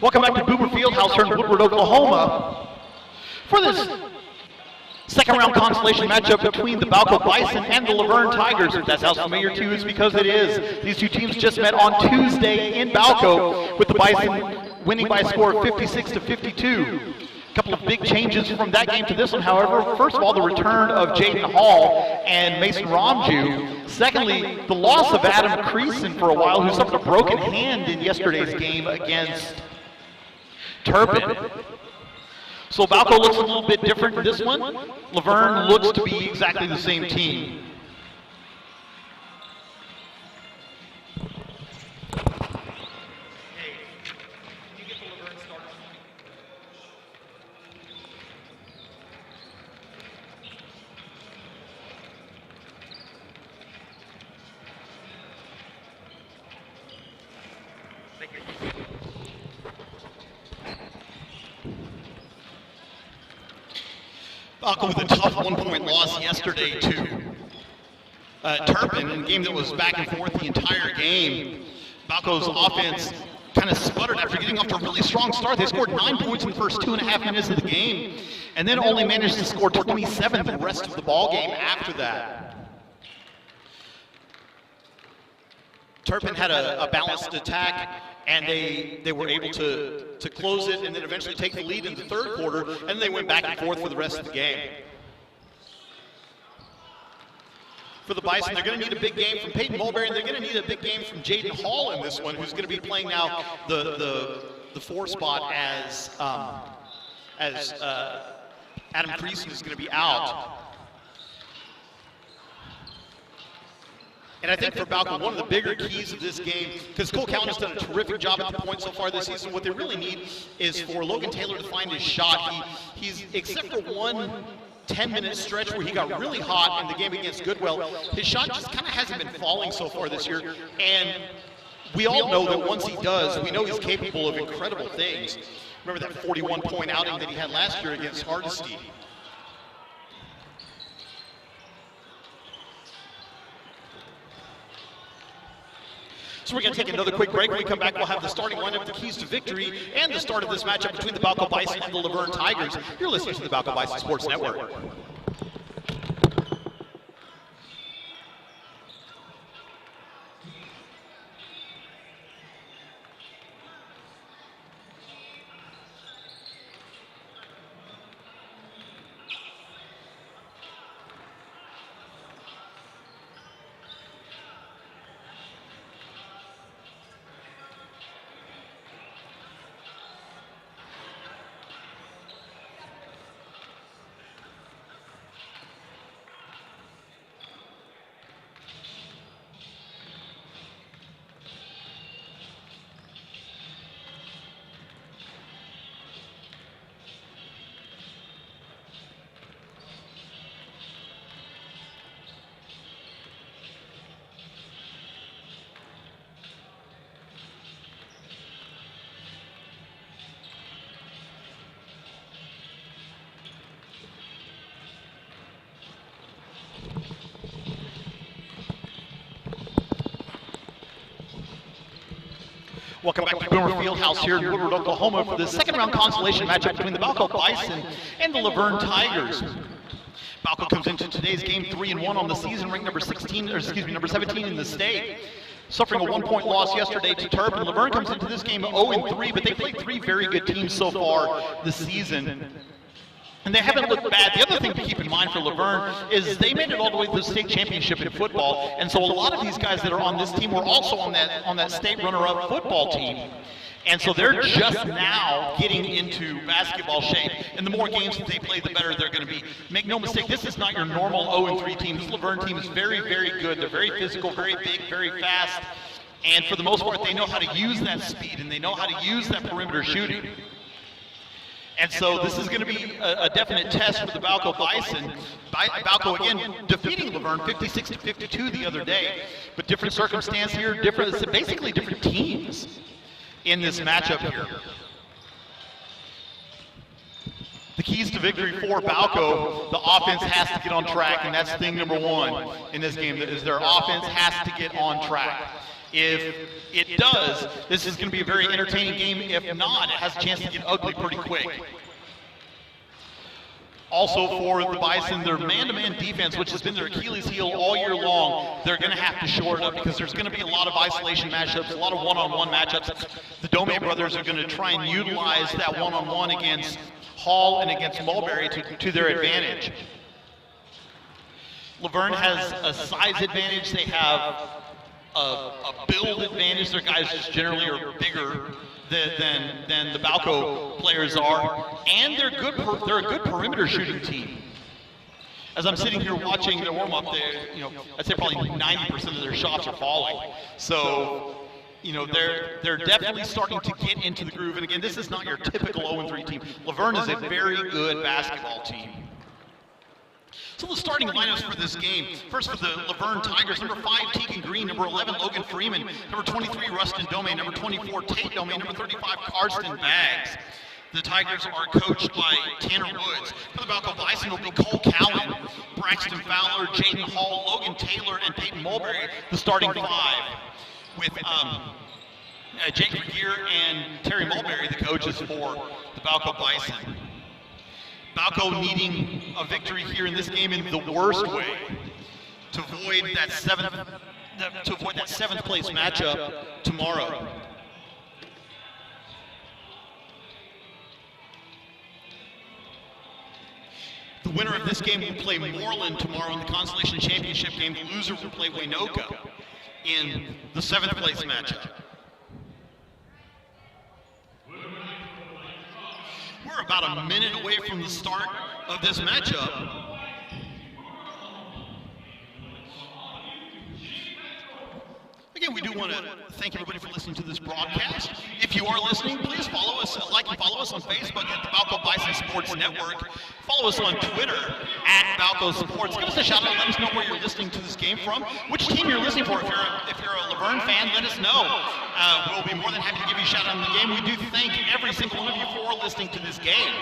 Welcome back to Boomer Fieldhouse here in Woodward, Oklahoma for this second round consolation matchup between the Balko Bison and the Laverne Tigers. If that sounds familiar to you, it's because it is. These two teams just met on Tuesday in Balko, with the Bison winning by a score of 56-52. A couple of big changes from that game to this one, however. First of all, the return of Jaden Hall and Mason Ramju. Secondly, the loss of Adam Creason for a while, who suffered a broken hand in yesterday's game against Turpin. So Balko looks a little bit different in this one. Laverne looks to be exactly the same team. Balko with a tough one-point loss yesterday to Turpin in a game that was back and forth the entire game. Balko's offense kind of sputtered after getting off to a really strong start. They scored 9 points in the first 2.5 minutes of the game, and then only managed to score 27 the rest of the ball game after that. Turpin had a balanced attack, and they were able to close it and then eventually take the lead in the third quarter, and then they went back and forth for the rest of the game. For the Bison, they're going to need a big game from Peyton Mulberry, and they're going to need a big game from Jaden Hall in this one, who's going to be playing now the 4 spot as Adam Creason is going to be out. And I think for Balko, one of the bigger keys of this game, because Cole Cowan has done a terrific job at the point so far this season, what they really need is for Logan Taylor to find his shot. He's except for one 10-minute stretch where he got really hot in the game against Goodwell, his shot just kind of hasn't been falling so far this year. And we all know that once he does, we know he's capable of incredible things. Remember that 41-point outing that he had last year against Hardesty. So we're going to take another quick break. When we come back, we'll have the starting lineup, the keys to victory, and the start of this matchup between the Balko Bison and the Laverne Tigers. You're listening to the Balko Bison Sports Network. Welcome back to Boomer Fieldhouse here in Woodward, Oklahoma for the second round consolation matchup between the Balko Bison and the Laverne Tigers. Balko comes into today's game 3-1 on the season, ranked number 17 in the state. Suffering a 1-point loss yesterday to Turpin. Laverne comes into this game 0-3, but they played 3 very good teams so far this season. And they haven't looked bad. The other thing to keep in mind for Laverne is they made it all the way to the state championship in football, and so a lot of these guys that are on this team were also on that state runner-up football team. And so they're just now getting into basketball shape, and the more games that they play, the better they're going to be. Make no mistake, this is not your normal 0-3 team. This Laverne team is very, very good. They're very physical, very big, very fast, and for the most part, they know how to use that speed, and they know how to use that perimeter shooting. And so this is going to be a definite test for the Balko Bison. Balko, again, defeating Laverne 56-52 the other day, but different circumstance here, basically different teams in this matchup here. The keys to victory for Balko, the offense has to get on track, and that's thing number one in this game, is their offense has to get on track. If it does, this is going to be a very entertaining game. If not, it has a chance to get ugly pretty quick. Also for the Bison, their man-to-man defense, which has been their Achilles heel all year long, they're going to have to shore it up because there's going to be a lot of isolation matchups, a lot of one-on-one matchups. The Dome brothers are going to try and utilize that one-on-one against Hall and against Mulberry to their advantage. Laverne has a size advantage. They have a build advantage. Their guys just generally are bigger than the Balko players are, and they're a good perimeter shooting team. As I'm sitting here watching their warm-up, I'd say probably 90% of their shots are falling. So, they're definitely starting to get into the groove. And again, this is not your typical 0-3 team. Laverne is a very good basketball team. So the starting lineups for this game. First for the Laverne Tigers, number 5, Tegan Green, number 11, Logan Freeman, number 23, Rustin Dome, number 24, Tate Dome, number 35, Karsten Baggs. The Tigers are coached by Tanner Woods. For the Balko Bison will be Cole Cowan, Braxton Fowler, Jaden Hall, Logan Taylor, and Peyton Mulberry, the starting 5. With Jake Regier and Terry Mulberry, the coaches for the Balko Bison. Balko needing a victory here in this game in the worst way to avoid that seventh place matchup tomorrow. The winner of this game will play Moreland tomorrow in the Constellation Championship game. The loser will play Waynoka in the 7th place matchup. We're about a minute away from the start of this matchup. Again, we do want to thank everybody for listening to this broadcast. If you are listening, please follow us, like and follow us on Facebook at the Balko Bison Sports Network. Follow us on Twitter at Balko Sports. Give us a shout out, let us know where you're listening to this game from, which team you're listening for. If you're a Laverne fan, let us know. We'll be more than happy to give you a shout out on the game. We do thank every single one of you for listening to this game.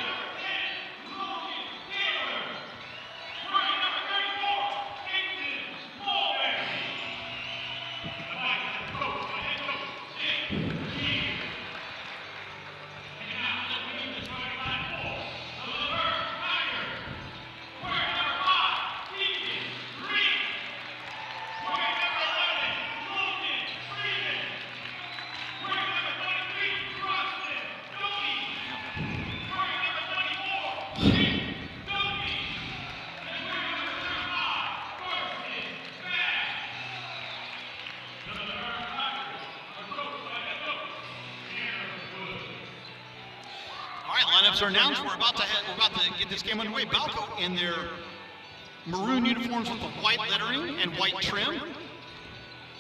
Lineups are announced. We're about to get this game underway. Balko in their maroon uniforms with the white lettering and white trim.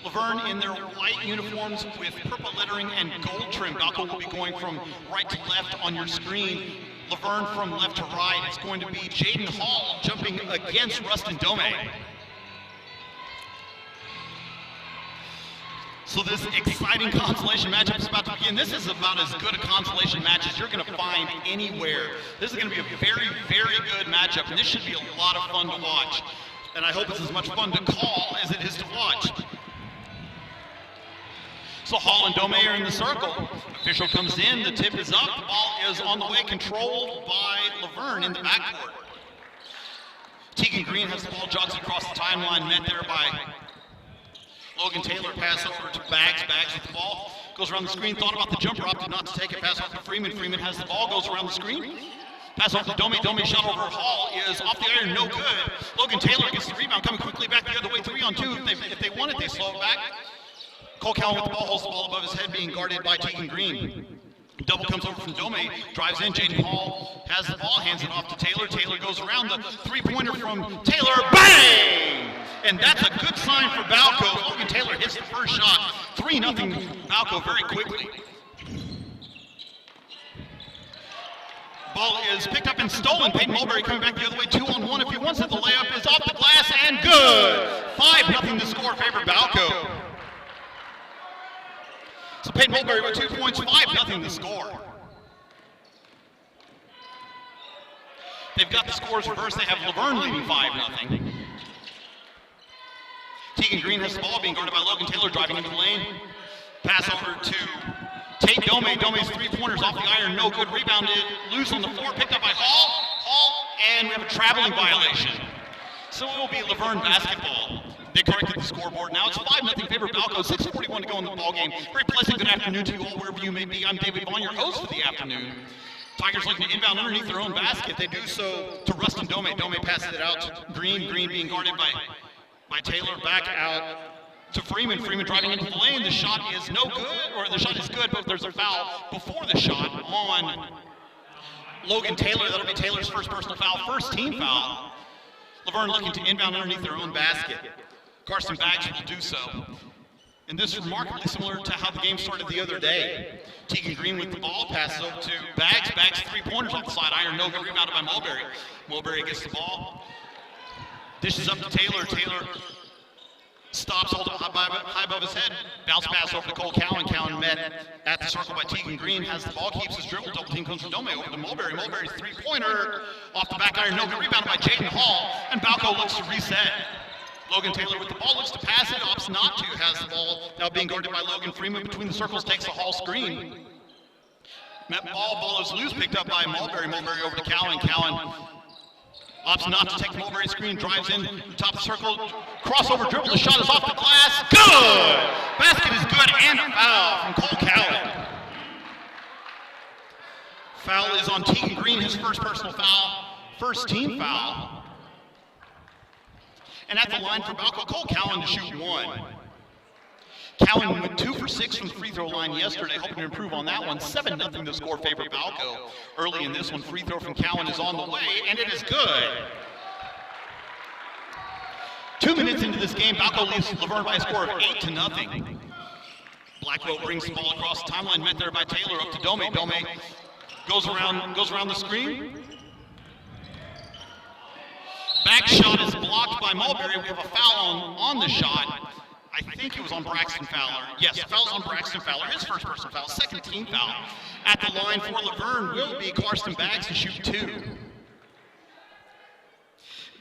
Laverne in their white uniforms with purple lettering and gold trim. Balko will be going from right to left on your screen. Laverne from left to right. It's going to be Jaden Hall jumping against Rustin Dome. So this exciting consolation matchup is about to begin. This is about as good a consolation match as you're going to find anywhere. This is going to be a very, very good matchup, and this should be a lot of fun to watch. And I hope it's as much fun to call as it is to watch. So Hall and Dome are in the circle. Official comes in, the tip is up, the ball is on the way, controlled by Laverne in the backcourt. Tegan Green has the ball, jogs across the timeline, met there by Logan Taylor. Pass over to Baggs. Baggs with the ball. Goes around the screen. Thought about the jumper. Opted not to take it. Pass off to Freeman. Freeman has the ball. Goes around the screen. Pass off to Dome. Dome shot over Hall is off the iron. No good. Logan Taylor gets the rebound. Coming quickly back the other way. 3-on-2. If they want it, they slow it back. Cole Cowan with the ball. Holds the ball above his head, being guarded by Tegan Green. Double comes over from Dome, drives in, Jaden Hall has the ball, hands it off to Taylor. Taylor goes around, the three-pointer from Taylor, bang! And that's a good sign for Balko. Logan Taylor hits the first shot, 3-0 Balko very quickly. Ball is picked up and stolen. Peyton Mulberry coming back the other way, 2-on-1 if he wants it. The layup is off the glass and good. 5-0 the score, favor Balko. So Peyton Mulberry with 2 points, 5-0 the score. They've got the scores reversed. They have Laverne leading 5-0. Tegan Green has the ball, being guarded by Logan Taylor, driving into the lane. Pass over to Tate Dome. Dome's three-pointers off the iron, no good. Rebounded, loose on the floor, picked up by Hall, and we have a traveling violation. So it will be Laverne basketball. They corrected the scoreboard. Now it's 5-0 favor Balko. 6:41 to go in the ball game. Very pleasant good afternoon to you all, wherever you may be. I'm David Vaughn, your host for the afternoon. Tigers looking to inbound underneath their own basket. They do so to Rustin Dome. Dome passes it out to Green. Green being guarded by Taylor. Back out to Freeman. Freeman driving into the lane. The shot is no good, or the shot is good, but there's a foul before the shot on Logan Taylor. That'll be Taylor's first personal foul, first team foul. Laverne looking to inbound underneath their own basket. Carson Baggs will do so. And this is remarkably similar to how the game started the other day. Tegan Green with the ball, passes over to Baggs. Baggs three-pointers off the side iron, no good, rebounded by Mulberry. Mulberry gets the ball, dishes up to Taylor. Taylor stops, holds it high above his head. Bounce pass over to Cole Cowan. Cowan met at the circle by Tegan Green. Has the ball, keeps his dribble. Double team comes from Dome over to Mulberry. Mulberry's three-pointer off the back iron. No good, rebounded by Jaden Hall. And Balko looks to reset. Logan Taylor with the ball, looks to pass it. Opts not to. Has the ball now being guarded by Logan Freeman between the circles. Takes the Hall screen. Ball is loose. Picked up by Mulberry. Mulberry over to Cowan. Cowan opts not to take the Mulberry screen, drives in, top of the circle, crossover dribble, the shot is off the glass, good! Basket is good, and a foul from Cole Cowan. Foul is on Tegan Green, his first personal foul, first team foul. And at the line for Balko, Cole Cowan to shoot one. Cowan went 2 for 6 from the free throw line yesterday, hoping to improve on that one. 7-0 to score favor Balko. Early in this one, free throw from Cowan is on the way, and it is good. 2 minutes into this game, Balko leads Laverne by a score of 8-0. Blackwell brings the ball across the timeline, met there by Taylor, up to Dome. Dome goes around the screen. Back shot is blocked by Mulberry. We have a foul on the shot. I think it was on Braxton Fowler. Yes, foul's on Braxton Fowler, his first personal foul, second team foul. At the line for Laverne will be Carson Baggs to shoot 2.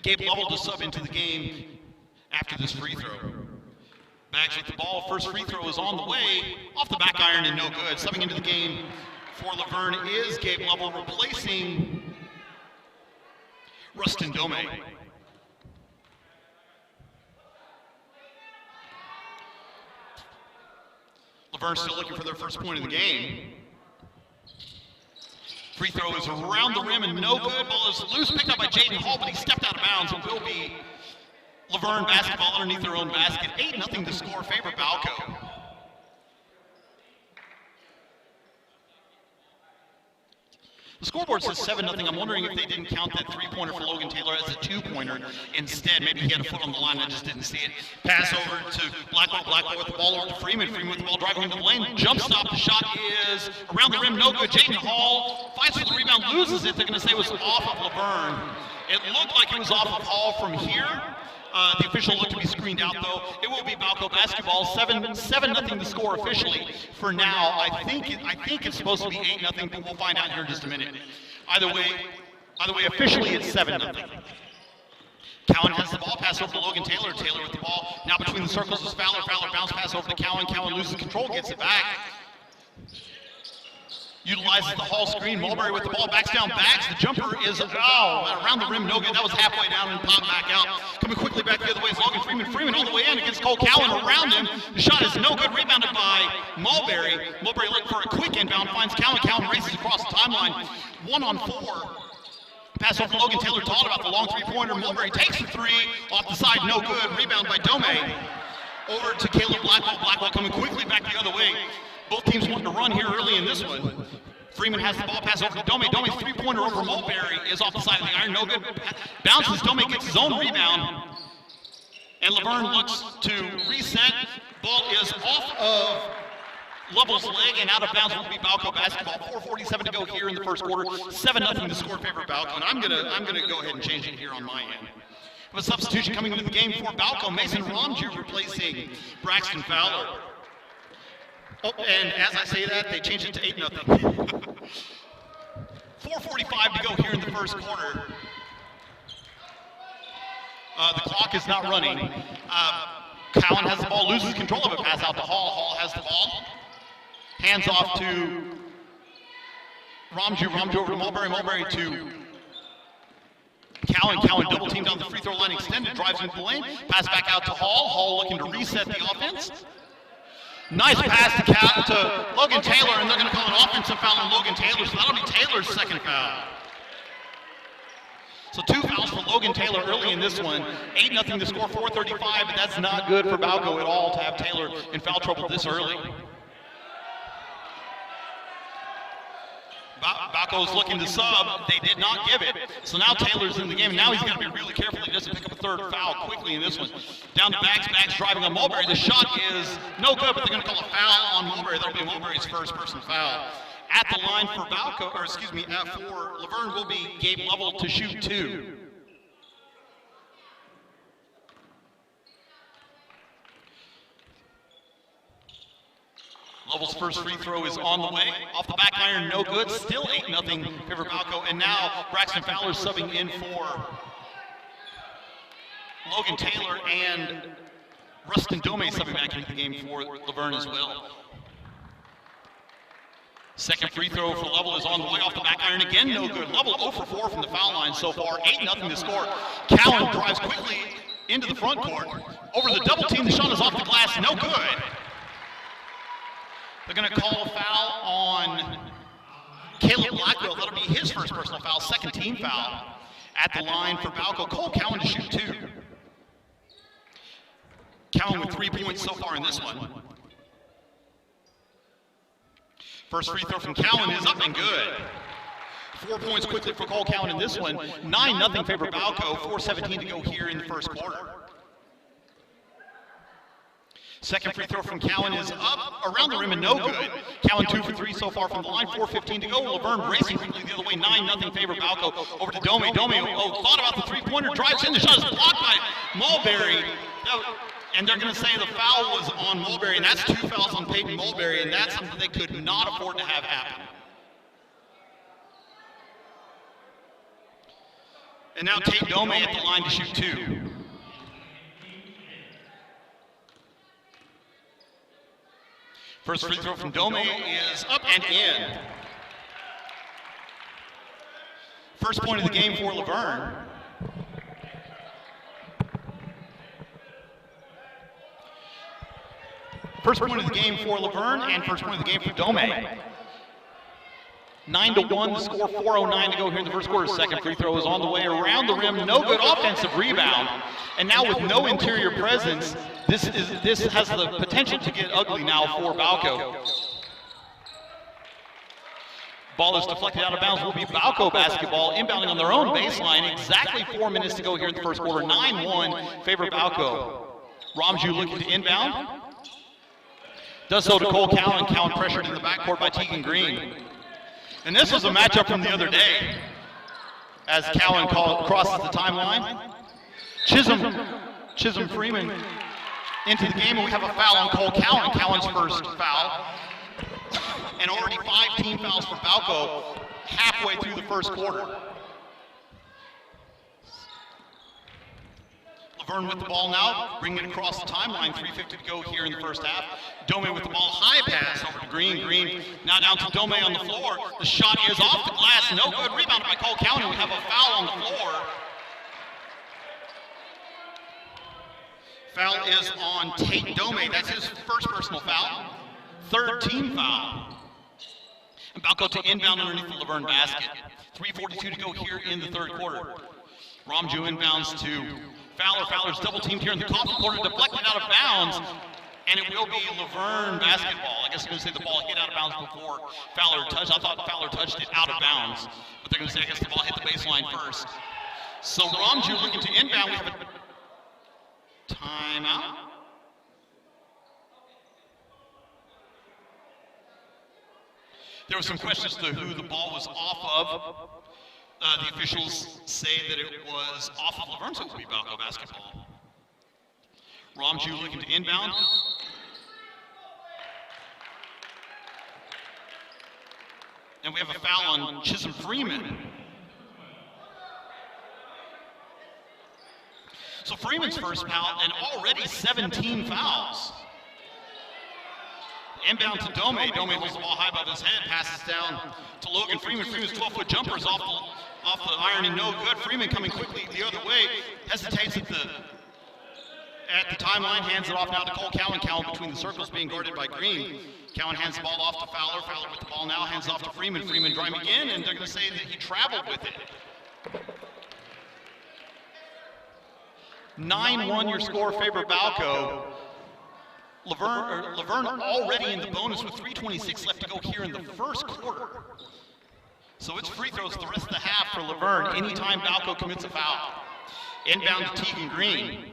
Gabe Lovell to sub into the game after this free throw. Baggs with the ball, first free throw is on the way, off the back iron and no good. Subbing into the game for Laverne is Gabe Lovell, replacing Rustin Dome. Laverne still looking for their first point of the game. Free throw is around the rim and no good. Ball is loose, picked up by Jaden Hall, but he stepped out of bounds. It will be Laverne basketball underneath their own basket. 8-0 to score, favor Balko. The scoreboard says 7-0. I'm wondering if they didn't count that three-pointer for Logan Taylor as a two-pointer instead. Maybe he had a foot on the line and I just didn't see it. Pass over to Blackwell. Blackwell with the ball over to Freeman. Freeman with the ball driving into the lane. Jump stop. The shot is around the rim. No good. Jaden Hall fights for the rebound, loses it. They're going to say it was off of Laverne. It looked like it was off of Hall from here. The official looked to be screened out, though. It will be Balko basketball. 7-0 to score officially. For now, I think it's supposed to be 8-0, but we'll find out here in just a minute. Either way, officially it's 7-0. Cowan has the ball, pass over to Logan Taylor. Taylor with the ball. Now between the circles is Fowler. Fowler bounce pass over to Cowan. Cowan loses control, gets it back. Utilizes the Hall screen. Mulberry with the ball, backs down, Baggs. The jumper is around the rim, no good. That was halfway down and popped back out. Coming quickly back the other way is Logan Freeman. Freeman all the way in against Cole Cowan around him. The shot is no good, rebounded by Mulberry. Mulberry looking for a quick inbound, finds Cowan. Cowan races across the timeline. 1-on-4. Pass over to Logan Taylor, taught about the long three-pointer. Mulberry takes the three, off the side, no good. Rebound by Dome. Over to Caleb Blackwell. Blackwell coming quickly back the other way. Both teams wanting to run here early in this one. Freeman has the ball, pass over to Dome. Dome's three-pointer over Mulberry is off the side of the iron, no good. Bounces, Dome gets his own rebound. And Laverne looks to reset. Ball is off of Lovell's leg and out of bounds. Will be Balko basketball. 4:47 to go here in the first quarter. 7-0 to score favor Balko. And I'm gonna go ahead and change it here on my end. With a substitution coming into the game for Balko, Mason Romju replacing Braxton Fowler. Oh, and as I say that, they changed it to 8-0. 4:45 to go here in the first quarter. The clock is not running. Cowan has the ball, loses control of it, pass out to Hall. Hall has the ball. Hands off to Ramju. Ramju over to Mulberry. Mulberry to Cowan. Cowan double team down the free throw line, extended, drives into the lane. Pass back out to Hall. Hall looking to reset the offense. Nice pass to Logan Taylor, and they're going to call an offensive foul on Logan Taylor, so that'll be Taylor's second foul. So 2 fouls for Logan Taylor early in this one. 8-0 to score, 4:35, but that's not good for Balko at all to have Taylor in foul trouble this early. Balko's looking to sub. They did not give it. So now Taylor's in the game, and now he's got to be really careful he doesn't pick up a third foul quickly in this one. Down to Bags. Bags driving on Mulberry. The shot is no good, but they're going to call a foul on Mulberry. That'll be Mulberry's first person foul. At the line for Balko, or excuse me, for Laverne will be Gabe Lovell to shoot 2. Lovell's first free throw is on the way. Off the back iron, no good. Still 8-0 favor Balko. And now Braxton Fowler subbing in for Logan Taylor, and Rustin Dome subbing back into the game for Laverne as well. Second free throw for Lovell is on the way. Off the back iron again, no good. Lovell 0 for 4 from the foul line so far. 8-0 to score. Cowan drives quickly into the front court. Over the double team, the shot is off the glass, no good. They're going to call a foul on Caleb Blackwell. That'll be his first personal foul, second team foul. At the line for Balko, Cole Cowan to shoot 2. Cowan with 3 points so far in this one. First free throw from Cowan is up and good. 4 points quickly for Cole Cowan in this one. 9-0 favor Balko, 4:17 to go here in the first quarter. Second free throw from Cowan is up, around the rim and no good. Cowan 2 for 3 so far from the line, 4:15 to go. Laverne racing quickly the other way, 9-0 favor Balko. Over to Dome. Dome, thought about the three-pointer, drives in, the shot is blocked by Mulberry. And they're going to say the foul was on Mulberry, and that's 2 fouls on Peyton Mulberry, and that's something they could not afford to have happen. And now Tate Dome at the line to shoot 2. First free throw from Dome is up and in. First point of the game for Laverne. First point of the game for Laverne and first point of the game for Dome. 9-1 to score, 4:09 to go here in the first quarter. Second free throw is on the way around the rim, no good. Offensive rebound. And now with no interior presence, this has the potential to get ugly now for Balko. Ball is deflected out of bounds. Will be Balko basketball, inbounding on their own baseline. Exactly 4 minutes to go here in the first quarter. 9-1 favor Balko. Ramju looking to inbound. Does so to Cole Cowan. Cowan pressured in the backcourt by Tegan Green. And this was a matchup from the other day as Cowan crosses the timeline. Chisholm Freeman into the game, and we have a foul on Cole Cowan. Cowan's first foul. And already 5 team fouls for Balko halfway through the first quarter. Laverne with the ball now, bringing it across the timeline, 3:50 to go here in the first half. Dome with the ball, high pass over to Green. Green now down to Dome on the floor. The shot is off the glass, no good. Rebounded by Cole Cowan. We have a foul on the floor. Foul is on Tate Dome. That's his first personal foul. Third team foul. And Balko to inbound underneath the Laverne basket. 3:42 to go here in the third quarter. Ramju inbounds to Fowler. Fowler's double teamed here in the coffee corner, deflected out of bounds, and it will be Laverne basketball. I guess I'm going to say the ball hit out of bounds before Fowler touched. I thought Fowler touched it out of bounds, but they're going to say I guess the ball hit the baseline first. So Ramju looking to inbound. We have a timeout. There were some questions to who the ball was off of. The officials say that it was off of Laverne, so it will be Balko basketball. Ramju looking to inbound. And we have a foul on Chisholm Freeman. So So Freeman's first foul and already 17 fouls. Inbound to Dome. Dome holds the ball high above his head, passes down to Logan Freeman. Freeman's 12-foot jumper is off the iron and no good. Freeman coming quickly the other way, hesitates at the timeline, hands it off now to Cole Cowan. Cowan between the circles being guarded by Green. Cowan hands the ball off to Fowler. Fowler with the ball now, hands off to Freeman. Freeman driving again, and they're going to say that he traveled with it. 9-1 your score favor Balko. Laverne already in the bonus with 3:26 left to go here in the first quarter. So it's free throws the rest of the half for Laverne anytime Balko commits a foul. Inbound to Tegan Green.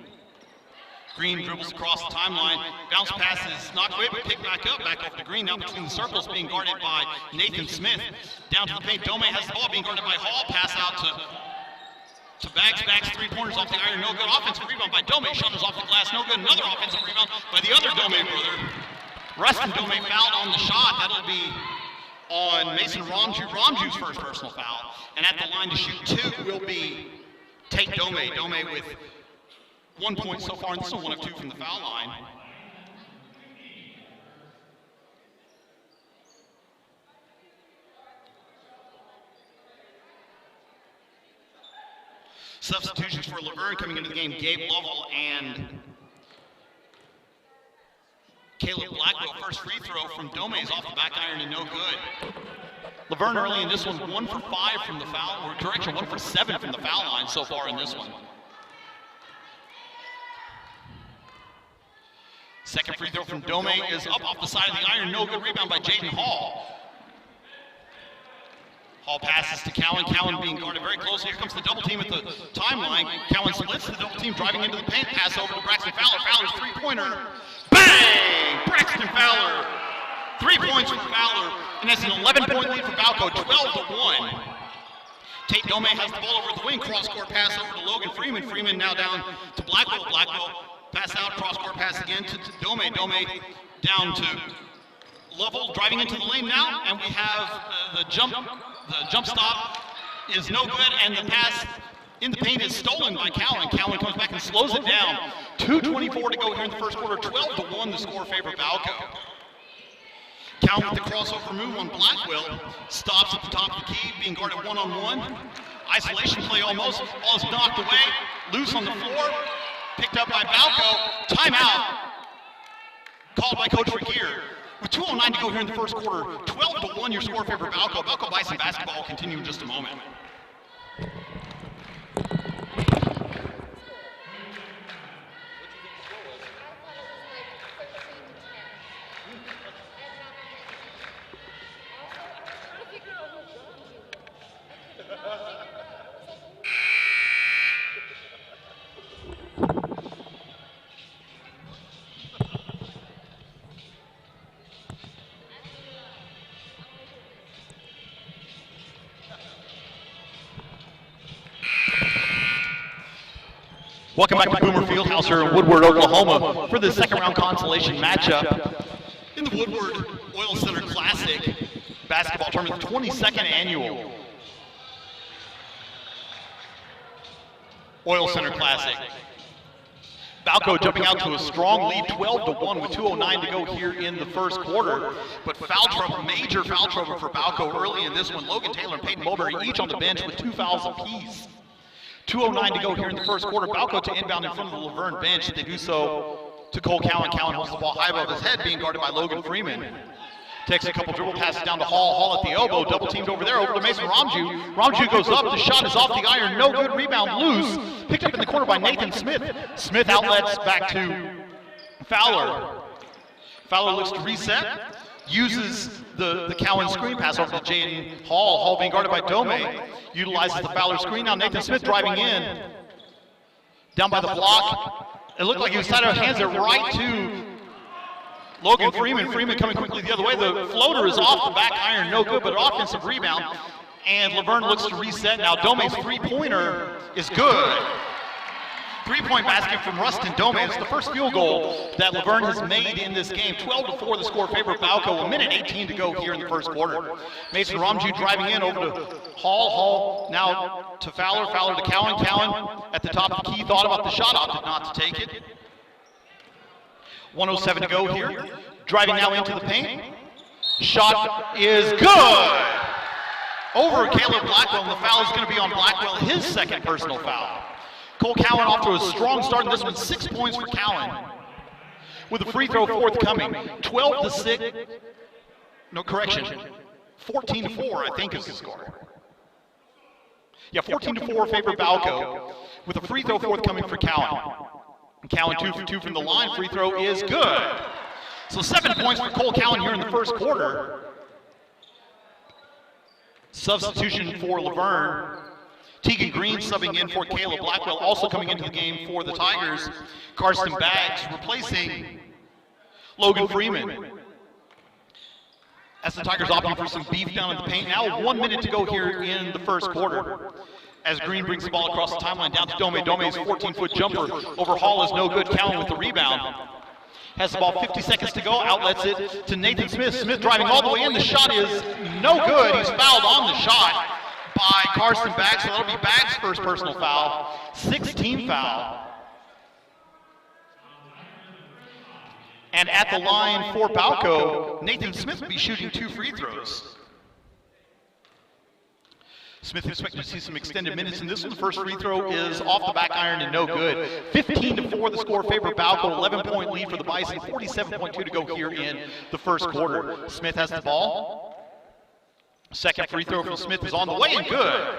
Green dribbles across the timeline, bounce passes, knocked away, but picked back over to Green, now between the circles, being guarded by Nathan Smith. Down to the paint, Dome has the ball, being guarded by Hall, pass out to Bags, 3-pointers off the iron, no good. Offensive rebound by Dome, shutters off the glass, no good. Another offensive rebound by the other Dome brother. Rustin Dome fouled on the shot, that'll be on Mason Romju's first personal foul. And at the line to shoot two will be Tate Dome. Dome with 1 point so far, and this is 1 of 2 from the foul line. Substitutions for Laverne coming into the game, Gabe Lovell and Caleb Blackwell. First free throw from Dome is off the back iron and no good. Laverne early in this one, 1 for 5 from the foul, or correction, 1 for 7 from the foul line so far in this one. Second free throw from Dome is up off the side of the iron, no good. Rebound by Jaden Hall. Hall passes to Cowan. Cowan being guarded very closely. Here comes the double team at the timeline. Cowan splits the double team, driving into the paint. Pass over to Braxton Fowler. Fowler's three-pointer. Bang! Braxton Fowler. 3 points for Fowler, and that's an 11-point lead for Balko, 12-1. Tate Dome has the ball over the wing. Cross-court pass over to Logan Freeman. Freeman now down to Blackwell. Blackwell pass out. Cross-court pass again to Dome. Dome down to Lovell, driving into the lane now, and we have the jump stop is no good, and the pass in the paint is stolen by Cowan. Cowan comes back and slows it down. 2:24 to go here in the first quarter, 12-1 the score favor Balko. Cowan with the crossover move on Blackwell, stops at the top of the key, being guarded one-on-one. Isolation play almost, ball is knocked away, loose on the floor, picked up by Balko. Timeout called by Coach Regier. With 2:09 to go here in the first quarter, 12-1 your score favor Balko. Balko Bison basketball will continue in just a moment. Welcome back to Boomer Fieldhouse here in Woodward, Oklahoma for the second round consolation matchup in the Woodward Oil Center Classic basketball tournament, 22nd annual Oil Center Classic. Balko jumping out to a strong lead, 12-1 with 2:09 to go here in the first quarter. But foul trouble, major foul trouble for Balko early in this one. Logan Taylor and Peyton Mulberry each on the bench with 2 fouls apiece. 2:09 to go here in the first quarter. Balko to inbound in front of the Laverne bench. They do so to Cole Cowan. Cowan holds the ball high above his head, being guarded by Logan Freeman. Takes a couple dribble passes down to Hall. Hall at the elbow, double teamed over there, over to Mason Romju. Romju goes up, the shot is off the iron, no good, rebound loose. Picked up in the corner by Nathan Smith. Smith outlets back to Fowler. Fowler looks to reset, uses the Cowan screen pass over to Jaden Hall. Hall being guarded by Dome. Utilizes the Fowler screen. Now Nathan Smith driving in. Down by the block. It looked like he was tied out hands there right to Logan Freeman. Freeman coming quickly the other way. The floater is off the back iron. No good, but offensive rebound. And Laverne looks to reset. Now Dome's three-pointer is good. Three-point basket from Rustin Dome. It's the first field goal that Laverne has made in this game. 12-4 the score favor Balko. 1:18 to go here in the first quarter. Mason Ramju driving in over to Hall. Hall now to Fowler. Fowler to Cowan. Cowan at the top of the key. Thought about the shot. Opted not to take it. 1:07 to go here. Driving now into the paint. Shot is good. Over Caleb Blackwell, and the foul is going to be on Blackwell, his second personal foul. Cole Cowan off to a strong start in this one, 6 points for Cowan. With a free throw forthcoming, 12-6, no correction, 14-4 I think is the score. Yeah, 14-4 favor Balko, with a free throw forthcoming for Cowan. And Cowan 2 for 2 from the line, free throw is good. So 7 points for Cole Cowan here in the first quarter. Substitution for Laverne. Tegan Green subbing in for Caleb Blackwell, also coming into the game for the Tigers. Karsten Baggs replacing Logan Freeman. As the Tigers opting for some beef down in the paint. Now 1 minute to go here in the first quarter. As Green brings the ball across the timeline down to Dome. Dome's 14-foot jumper over Hall is no good. Cowan with the rebound. Has the ball, 50 seconds to go, outlets it to Nathan Smith. Smith driving all the way in, the shot is no good. He's fouled on the shot by Karsten Baggs, so that'll be Baggs' first personal foul, 16 foul. And at the line for Balko, Nathan Smith will be shooting 2 free throws. Smith expected to see some extended minutes in this one. The first free throw is off the back iron and no good. 15-4 the score favor Balko, 11-point lead for the Bison, 47.2 to go here in the first quarter. Smith has the ball. Second free throw from Smith is on the way and good.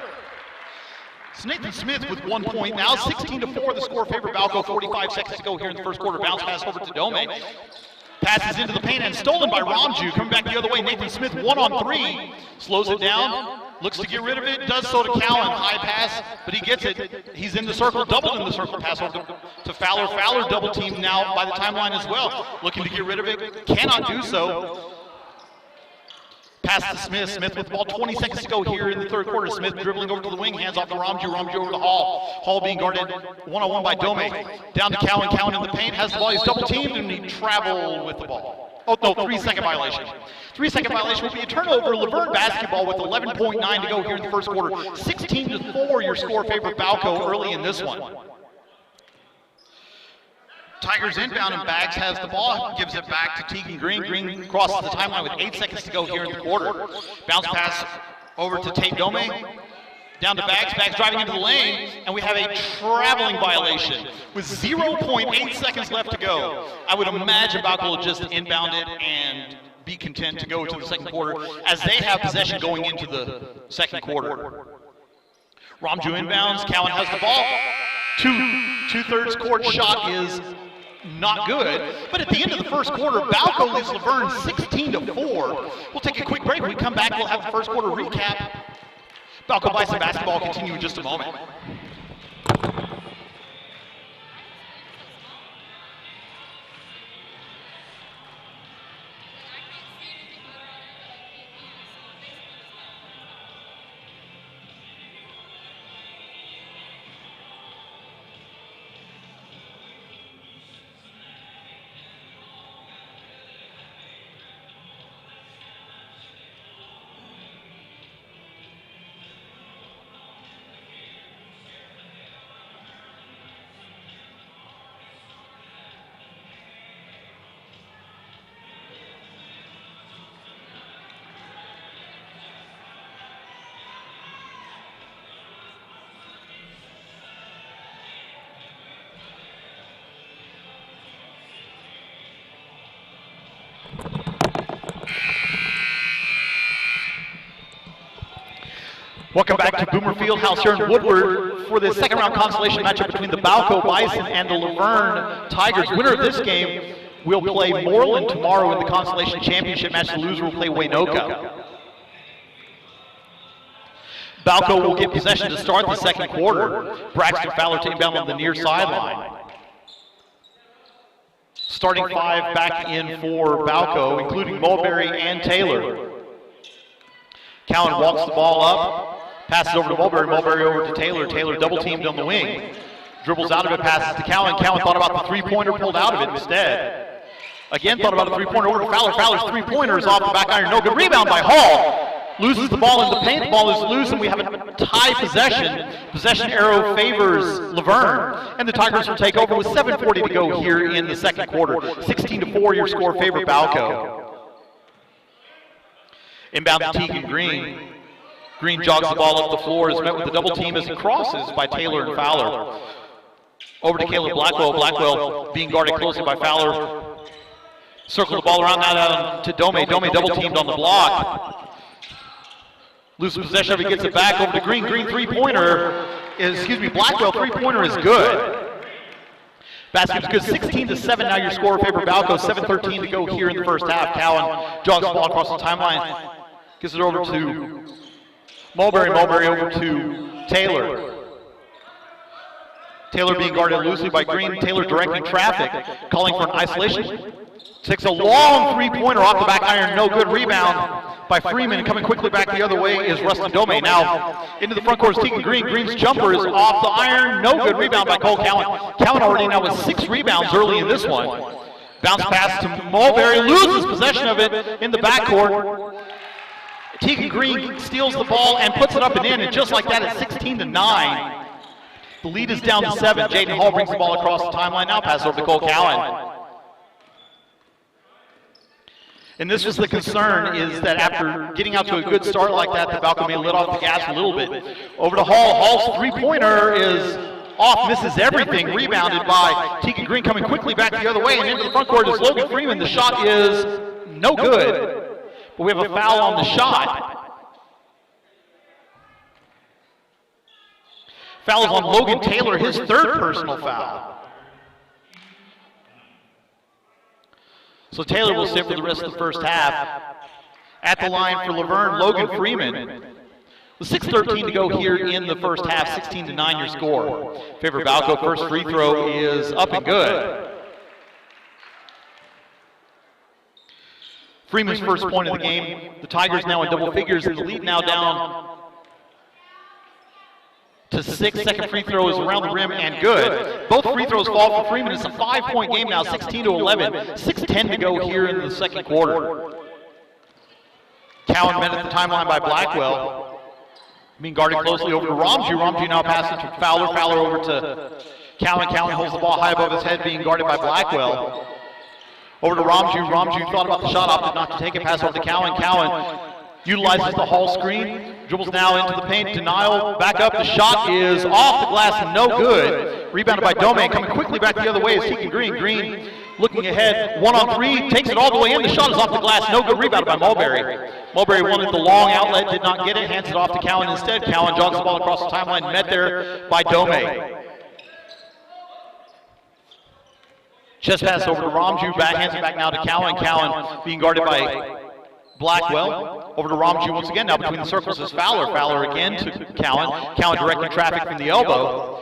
It's Nathan Smith with 1 point now, 16-4 the score favor Balko, 45 seconds to go here in the first quarter. Bounce pass over to Dome. Passes into the paint and stolen by Ramju. Coming back the other way, Nathan Smith 1-on-3. Slows it down, looks to get rid of it, does so to Cowan. High pass, but he gets it. He's in the circle, doubled in the circle. Pass over to Fowler. Fowler double teamed now by the timeline as well. Looking to get rid of it, cannot do so. Pass to Smith. Smith with the ball, 20 seconds to go here in the third quarter. Smith dribbling over to the wing, hands off to Ramju. Ramju over to Hall. Hall being guarded one-on-one by Dome. Down to Cowan. Cowan in the paint, has the ball. He's double teamed and he traveled with the ball. Oh no, 3-second violation. 3-second violation will be a turnover. Laverne basketball with 11.9 to go here in the first quarter. 16-4 your score favor Balko early in this one. Tigers inbound and Baggs has the ball, gives it back to Tegan Green. Green crosses the timeline with 8 seconds to go here in the quarter. Bounce pass over to Tate Dome. Down to Baggs. Baggs driving into the lane, and we have a traveling violation with 0.8 seconds left to go. I would imagine Balko will just inbound it and be content to go to the second quarter as they have possession going into the second quarter. Ramju inbounds. Cowan has the ball. Two-thirds court shot is not good, but at the end of the first quarter, Balko leads Laverne 16-4. We'll take a quick break. When we come back, we'll have the first quarter recap. Balko Bison basketball continue in just a moment. Welcome back to Boomer Fieldhouse here in Woodward for the second round consolation matchup between the Balko Bison and the Laverne Tigers. Winner of this game will play Moreland tomorrow in the consolation championship match. The loser will play Waynoka. Balko will get possession to start the second quarter. Braxton Fowler to inbound on the near sideline. Starting 5 back in for Balko, including Mulberry and Taylor. Cowan walks the ball up. Passes over to Mulberry, Mulberry over to Taylor. Taylor double teamed on the wing. Dribbles out of it, passes to Cowan. Cowan thought about the three-pointer, pulled out of it instead. Again, thought about a three-pointer over to Fowler. Fowler's three-pointer is off the back iron. No good. Rebound by Hall. Loses the ball in the paint. The ball is loose, and we have a tie possession. Possession arrow favors Laverne, and the Tigers will take over with 7:40 to go here in the second quarter. 16-4, your score favor Balko. Inbound to Tegan Green. Green jogs the ball up the floor, is met with a double team as he crosses by Taylor and Fowler. Over to Caleb Blackwell. Blackwell being guarded closely by Fowler. Circle the ball around now down to Dome. Dome double teamed on the block. Loses possession of it, gets it back over to Green. Green three-pointer is, Blackwell three-pointer is good. Basket's good, 16-7 now your score favor Balko. 7:13 to go here in the first half. Cowan jogs the ball across the timeline. Gives it over to Mulberry. Mulberry over to Taylor. Taylor being guarded loosely by Green. Taylor directing traffic, calling for an isolation. Takes a long three-pointer off the back iron, no good. Rebound by Freeman, and coming quickly back the other way is Rustin Dome. Now into the front court is Tegan Green. Green's jumper is off the iron, no good. Rebound by Cole Cowan. Cowan already now with 6 rebounds early in this one. Bounce pass to Mulberry, loses possession of it in the backcourt. Tegan Green steals the ball and puts it up and in, and just like that, it's 16-9. The lead is down to 7. Jaden Hall brings the ball across the timeline. Now pass over to Cole Cowan. And this was the concern, is that after getting out to a good start like that, the Balko may let off the gas a little bit. Over to Hall. Hall's three-pointer is off, misses everything. Rebounded by Tegan Green, coming quickly back the other way, and into the front court is Logan Freeman. The shot is no good, but we have a foul on the shot. Foul is on Logan Taylor, his 3rd personal foul. So Taylor will sit for the rest of the first half. At the line for Laverne, Logan Freeman. With 6:13 to go here in the first half, 16-9 your score. Favor Balko, first free throw is up and good. Freeman's first point of the game. The Tigers now in double figures, and the lead now down to 6. Second free throw is around the rim and good. Both free throws fall for Freeman. It's a 5-point game now, 16-11. 6:10 to go here in the second quarter. Cowan met at the timeline by Blackwell. Being guarded closely over to Ramju. Ramju now passes to Fowler. Fowler over to Cowan. Cowan holds the ball high above his head, being guarded by Blackwell. Over to Ramju. Ramju thought about the shot, opted not to take it. Pass over to Cowan. Cowan utilizes the Hall screen, dribbles now into the paint, denial, back up, the shot is off the glass and no good. Rebounded by Dome, coming quickly back the other way is Tegan Green. Green looking ahead, 1-on-3, takes it all the way in, the shot is off the glass, no good. Rebounded by Mulberry. Mulberry wanted the long outlet, did not get it, hands it off to Cowan instead. Cowan jogs the ball across the timeline, met there by Dome. Chest pass over to Ramju, hands it back now to Cowan. Cowan being guarded by Blackwell. Over to Ramju once again. Now between the circles is Fowler. Fowler again to Cowan. Cowan directing traffic from the elbow.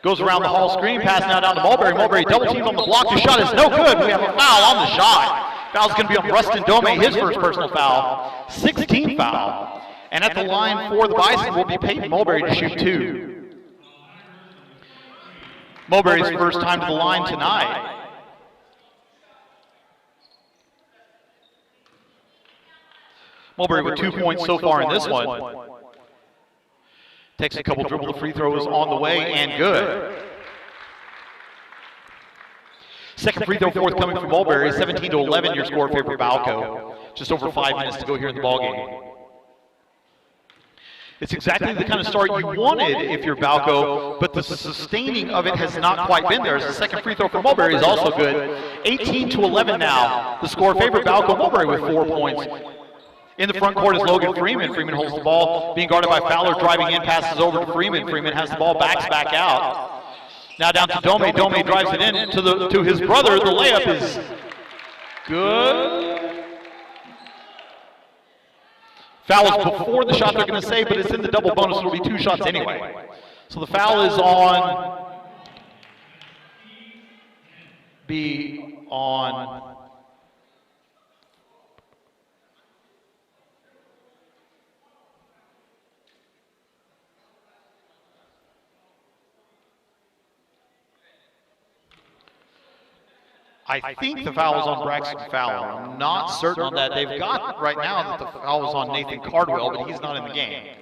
Goes around the Hall screen. Pass now down to Mulberry. Mulberry double teamed on the block. The shot is no good. We have a foul on the shot. Foul's going to be on Rustin Dome, his first personal foul. 16th foul. And at the line for the Bison will be Peyton Mulberry to shoot 2. Mulberry's first time to the line tonight. Mulberry with 2 points so far in this one. Takes a couple dribble free throws on the way and good. Second free throw forthcoming from Mulberry, 17-11 your score favor Balko. Just over 5 minutes to go here in the ballgame. It's exactly the kind of start you wanted if you're Balko, but the sustaining of it has not quite been there. The second free throw from Mulberry is also good. 18-11 now. The score favor Balko. Mulberry with 4 points. In the front court is Logan Freeman. Freeman holds the ball, being guarded by Fowler, driving in, passes over to Freeman. Freeman has the ball, backs back out. Now down to Dome. Dome drives it in to his brother. The layup is good. Foul is before the shot they're going to say, but it's in the double bonus. It'll be 2 shots anyway. So the foul is on I think the foul was on Braxton Fowler. I'm not certain on that. They've got right now that the foul was on Nathan Cardwell, but he's not in the game.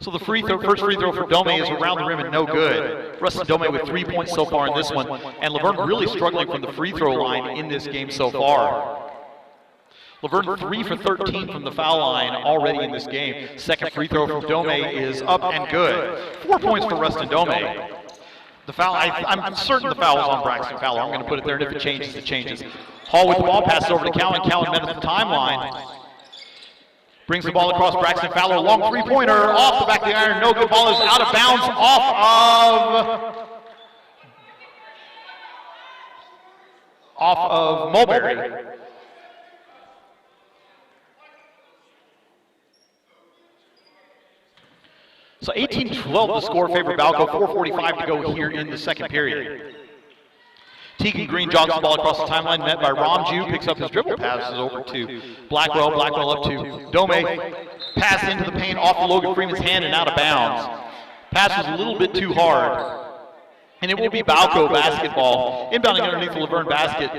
So the first free throw for Dome is around the rim and no good. Rustin Dome with 3 points so far in this one, and Laverne really struggling from the free throw line in this game so far. Laverne 3 for 13 from the foul line already in this game. Second free throw from Dome is up and good. 4 points for Rustin Dome. The foul, I'm certain the foul was on Braxton Fowler. I'm going to put it there, and if it changes, it changes. Hall with the ball, passes over to Cowan. Cowan met at the timeline. Brings the ball across Braxton Fowler. Long three-pointer off the back of the iron. No good. Ball is out of bounds off of Mulberry. So 18-12 the score favor Balko, 4:45 to go here in the second period. Tegan Green jogs the ball across the timeline, met by Ramju, picks up his dribble, passes over to Blackwell. Blackwell up to Dome, pass into the paint off of Logan Freeman's hand and out of bounds. Pass was a little bit too hard, and it will be Balko basketball. Inbounding underneath the Laverne basket.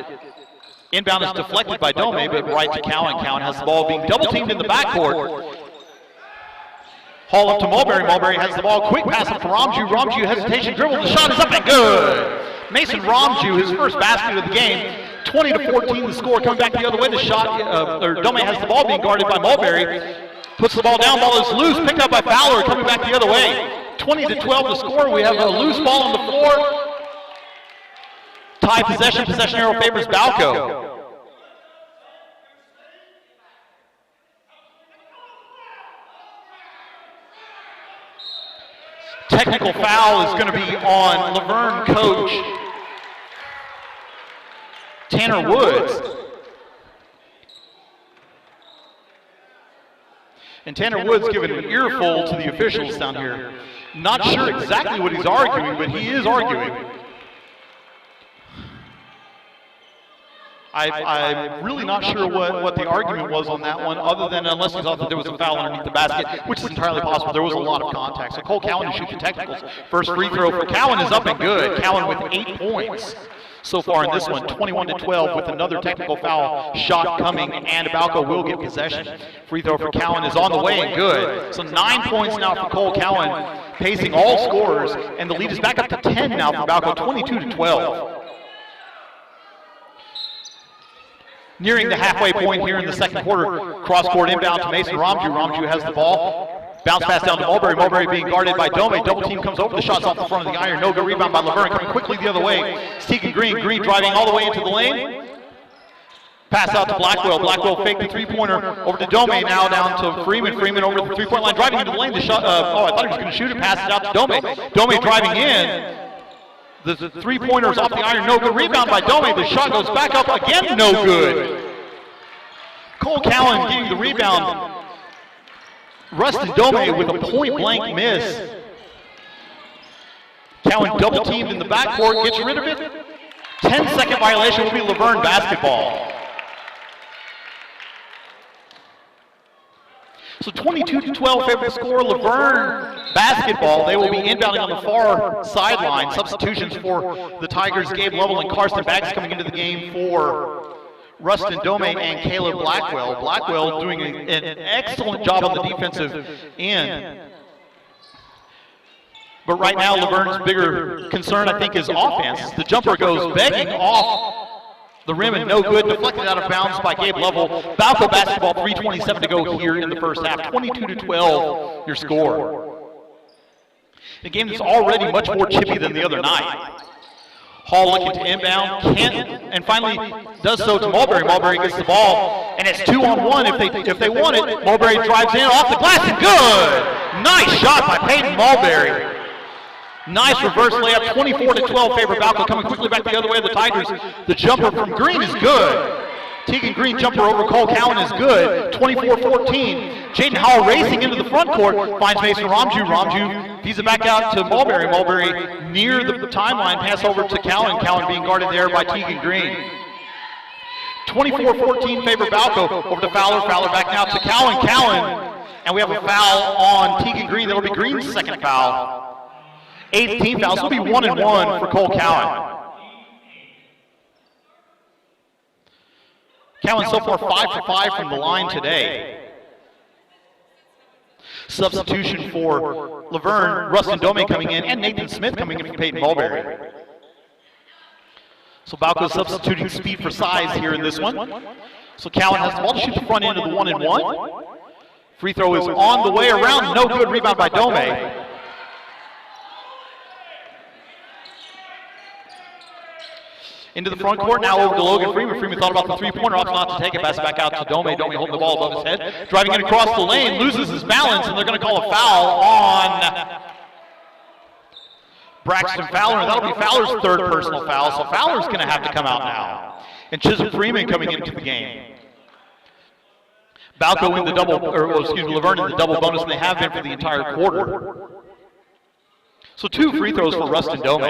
Inbound is deflected by Dome, but right to Cowan. Cowan has the ball being double teamed in the backcourt. Hall up to Mulberry. Mulberry has the ball. Quick pass up to Ramju. Ramju hesitation dribble. The shot is up and good. Mason Ramju, his first basket of the game. 20-14 the score. Coming back the other way. The shot, Dome has the ball being guarded by Mulberry. Puts the ball down. Ball is loose. Picked up by Fowler. Coming back the other way. 20-12 the score. We have a loose ball on the floor. Tie possession. Possession arrow favors Balko. Technical foul is going to be on Laverne coach Tanner Woods. And Tanner Woods giving an earful to the officials down here. Not sure exactly what he's arguing, but he is arguing. I'm really not sure what the argument was on that one, other than unless he thought that there was a foul underneath the basket, which is entirely possible. There was a lot of contact. So Cole Cowan to shoot the technicals. First free throw for Cowan is up and good. Cowan with 8 points so far in this one, 21-12 with another technical foul shot coming, and Balko will get possession. Free throw for Cowan is on the way and good. So 9 points now for Cole Cowan, pacing all scorers, and the lead is back up to 10 now for Balko, 22-12. Nearing the halfway point here in the second quarter, cross-court inbound to Mason Ramju. Ramju has the ball. Bounce pass down to Mulberry. Mulberry being guarded by Dome. Double team comes over. The shot's off the front of the iron. No good rebound by Laverne. Coming quickly the other way. Tegan Green. Green driving all the way into the lane. Pass out to Blackwell. Blackwell faked the three-pointer over to Dome. Now down to Freeman. Freeman over the three-point line. Driving into the lane. The shot. I thought he was going to shoot it. Pass it out to Dome. Dome driving in. The three-pointer's off the iron. No good rebound by Dome. The shot goes back up again. No good. Cole Cowan getting the rebound. Rustin Dome with a point-blank miss. Cowan double-teamed in the backcourt, gets rid of it. 10-second violation will be Laverne basketball. So 22-12 favorite score, Laverne basketball. They will be inbounding on the far sideline. Substitutions for the Tigers, Gabe Lovell and Karsten Baggs coming into the game for Rustin Dome and Caleb Blackwell. Blackwell doing an excellent job on the defensive end. But right now, Laverne's bigger concern, I think, is offense. The jumper goes begging off the rim and no good. Deflected out of bounds by Gabe Lovell. Balko basketball, 3:27 to go here in the first half. 22-12, your score. The game is already much more chippy than the other night. Hall looking to inbound, and finally does so to Mulberry. Mulberry gets the ball, and it's 2-on-1 if they want it. Mulberry drives in off the glass and good. Nice shot by Peyton Mulberry. Nice reverse layup, 24-12 favor Balko. Coming quickly back the other way of the Tigers. The jumper from Green is good. Tegan Green jumper over Cole Cowan is good. 24-14. Jaden Howell racing into the front court. Finds Mason Ramju. Ramju feeds it back out to Mulberry. Mulberry near the timeline. Pass over to Cowan. Cowan being guarded there by Tegan Green. 24-14 favor Balko. Over to Fowler. Fowler back now to Cowan. Cowan. And we have a foul on Tegan Green. That'll be Green's second foul. 8th team foul. So it'll be 1 and 1 for Cole Cowan. Cowan so far 5 for 5 from the line today. Substitution for Laverne, Rustin Dome coming in, and Nathan Smith coming in for Peyton Mulberry. So Balko substituting speed for size here in this one. So Cowan has the ball to shoot the front end of the 1 and 1. Free throw is on the way around, no good, rebound by Dome. Into the front court, now over to Logan Freeman. Freeman thought about the three-pointer, opts not to take it, pass it back out to Dome. Dome holding the ball above his head, driving in across the lane, loses his balance, and they're going to call a foul on Braxton Fowler, and that'll be Fowler's third personal foul, so Fowler's going to have to come out now. And Chisholm Freeman coming into the game. Balko in the double, Laverne in the double bonus, and they have been for the entire quarter. So 2 free throws for Rustin Dome.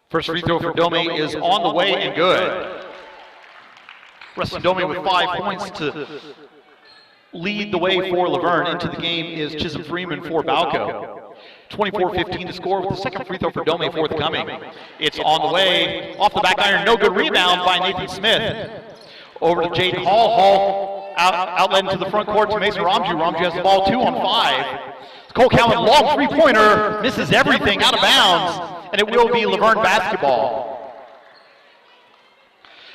First free throw for Dome is on the way and good. Rustin Dome with 5 points to lead the way for Laverne. Into the game is Chisholm Freeman for Balko. 24-15 to score with the second free throw for Dome forthcoming. It's on the way, off the back iron, no good rebound by Nathan Smith. Over to Jaden Hall. Hall outlet into the front court to Mason Ramju. Ramju has the ball 2 on 5. Cole Cowan, long three-pointer, misses everything, out of bounds, and it will be Laverne basketball.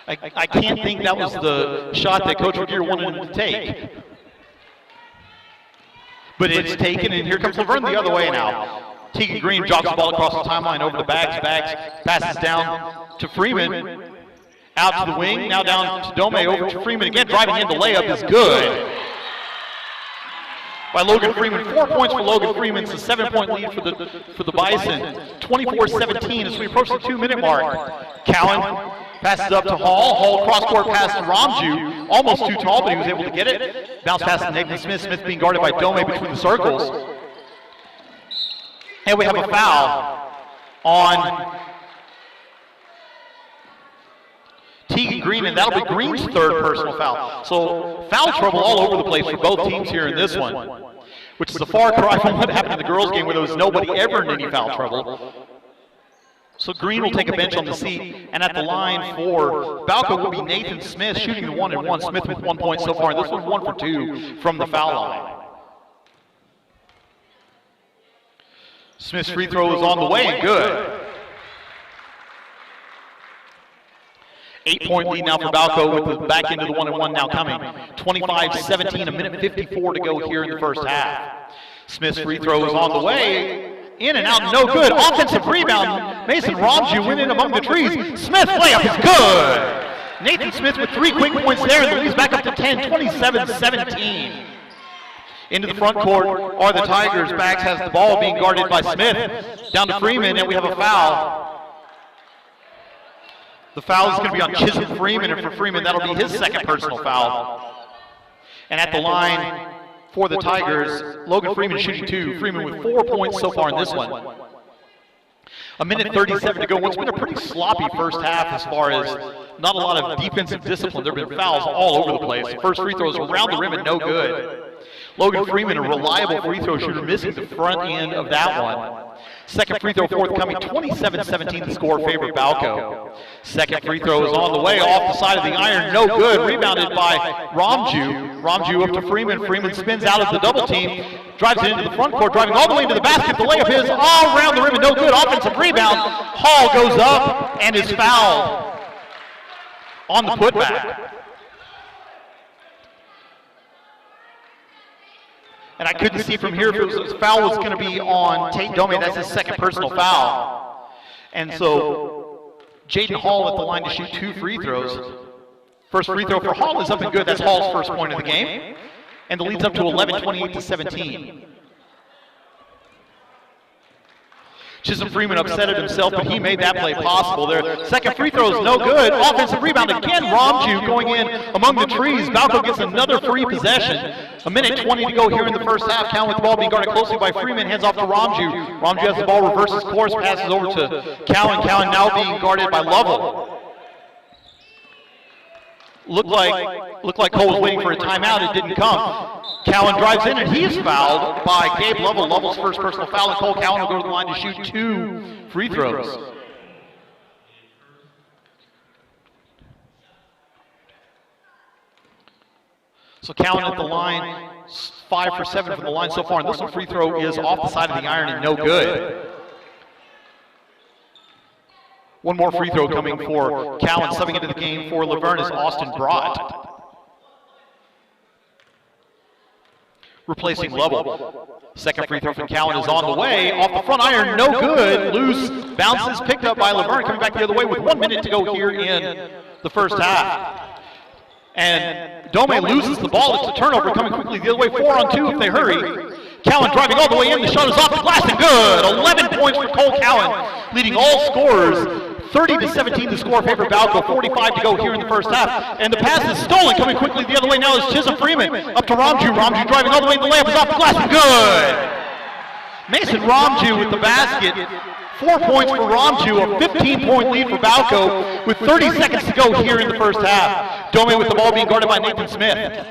I can't think that was the shot that Coach Regier wanted him to take. But it's taken, and here comes Laverne the other way now. Tegan Green drops the ball across the timeline over to Bags. Bags passes down to Freeman. Out to the wing, now down to Dome, over to Freeman again, driving in the layup is good. By Logan Freeman, 4 points for Logan Freeman. It's a 7-point lead for the Bison. 24-17 as we approach the 2-minute mark. Cowan passes up to Hall. Hall cross-court pass to Ramju. Almost too tall, but he was able to get it. Bounce pass to Nathan Smith. Smith being guarded by Dome between the circles. And we have a foul on Tegan Green, and that'll be Green's third personal foul. So foul trouble all over the place for both teams here in this one, which is a far cry from what happened in the girls' game where there was nobody ever in any foul trouble. So Green will take a bench on the seat, and at the line for Balko will be Nathan Smith shooting the 1 and 1. Smith with 1 point so far, and this one's 1 for 2 from the foul line. Smith's free throw is on the way and good. 8-point lead now for Balko with the back into the 1 and 1 now coming. 25-17, a minute 54 to go here in the first half. Smith's free throw is on the way. In and out, no good. Offensive rebound. Mason Ramju went in among the trees. Smith layup is good. Nathan Smith with 3 quick points there, and the lead's back up to 10, 27-17. Into the front court are the Tigers. Bags has the ball being guarded by Smith. Down to Freeman, and we have a foul. The foul is going to be on Chisholm Freeman, and for Freeman, that'll be his second personal foul. And at the line for the Tigers, Logan Freeman shooting 2. Freeman with 4 points so far in this one. A minute 37 to go. What's been a pretty sloppy first half as far as not a lot of defensive discipline. There have been fouls all over the place. The first free throw is around the rim and no good. Logan Freeman, a reliable free throw shooter, missing the front end of that one. Second free throw forthcoming, 27-17 to score favor Balko. Second free throw is on the way, off the side of the iron, no good. Rebounded by Ramju. Ramju up to Freeman. Freeman spins out of the double team, drives it into the front court, driving all the way into the basket. The layup is all around the rim and no good. Offensive rebound. Hall goes up and is fouled on the putback. And I couldn't see from here if it was, foul was going to be on Tate Dome. That's his second personal foul. And so Jaden Hall at the line to shoot 2 free throws. First free throw for Hall is up and good. That's Hall's first point of the game. And the lead's up to 11, 28-17. Chisholm Freeman upset at himself, but he made that play possible there. Second free throw is no good. Offensive rebound again. Ramju going in among the trees. Balko gets another free possession. A minute 20 to go here in the first half. Cowan with the ball being guarded closely by Freeman. Hands off to Ramju. Ramju has the ball, reverses course, passes over to Cowan. Cowan now being guarded by Lovell. Looked like Cole was waiting for a timeout. It didn't come. Cowan drives in, and he's fouled by Gabe Lovell. Lovell's first personal foul, and Cole Cowan will go to the line to shoot 2 free throws. So Cowan at the line, 5 for 7 from the line so far, and this one free throw is off the side of the iron and no good. One more free throw coming for Cowan. Subbing into the game for Laverne is Austin Brott. Replacing Lovell. Second free throw from Cowan is on the way. Off the front iron, no good. Loose, bounces, picked up by Laverne, coming back the other way with 1 minute to go here in the first half. And Dome loses the ball. It's a turnover coming quickly the other way. 4 on 2 if they hurry. Cowan driving all the way in. The shot is off the glass and good. 11 points for Cole Cowan, leading all scorers. 30-17 the score favor Balko. 45 to go here in the first half. And the pass is stolen, coming quickly the other way now is Chisholm Freeman. Up to Ramju. Ramju driving all the way. The layup is off the glass and good. Mason Ramju with the basket. 4 points for Ramju, a 15-point lead for Balko with 30 seconds to go here in the first half. Dome with the ball being guarded by Nathan Smith.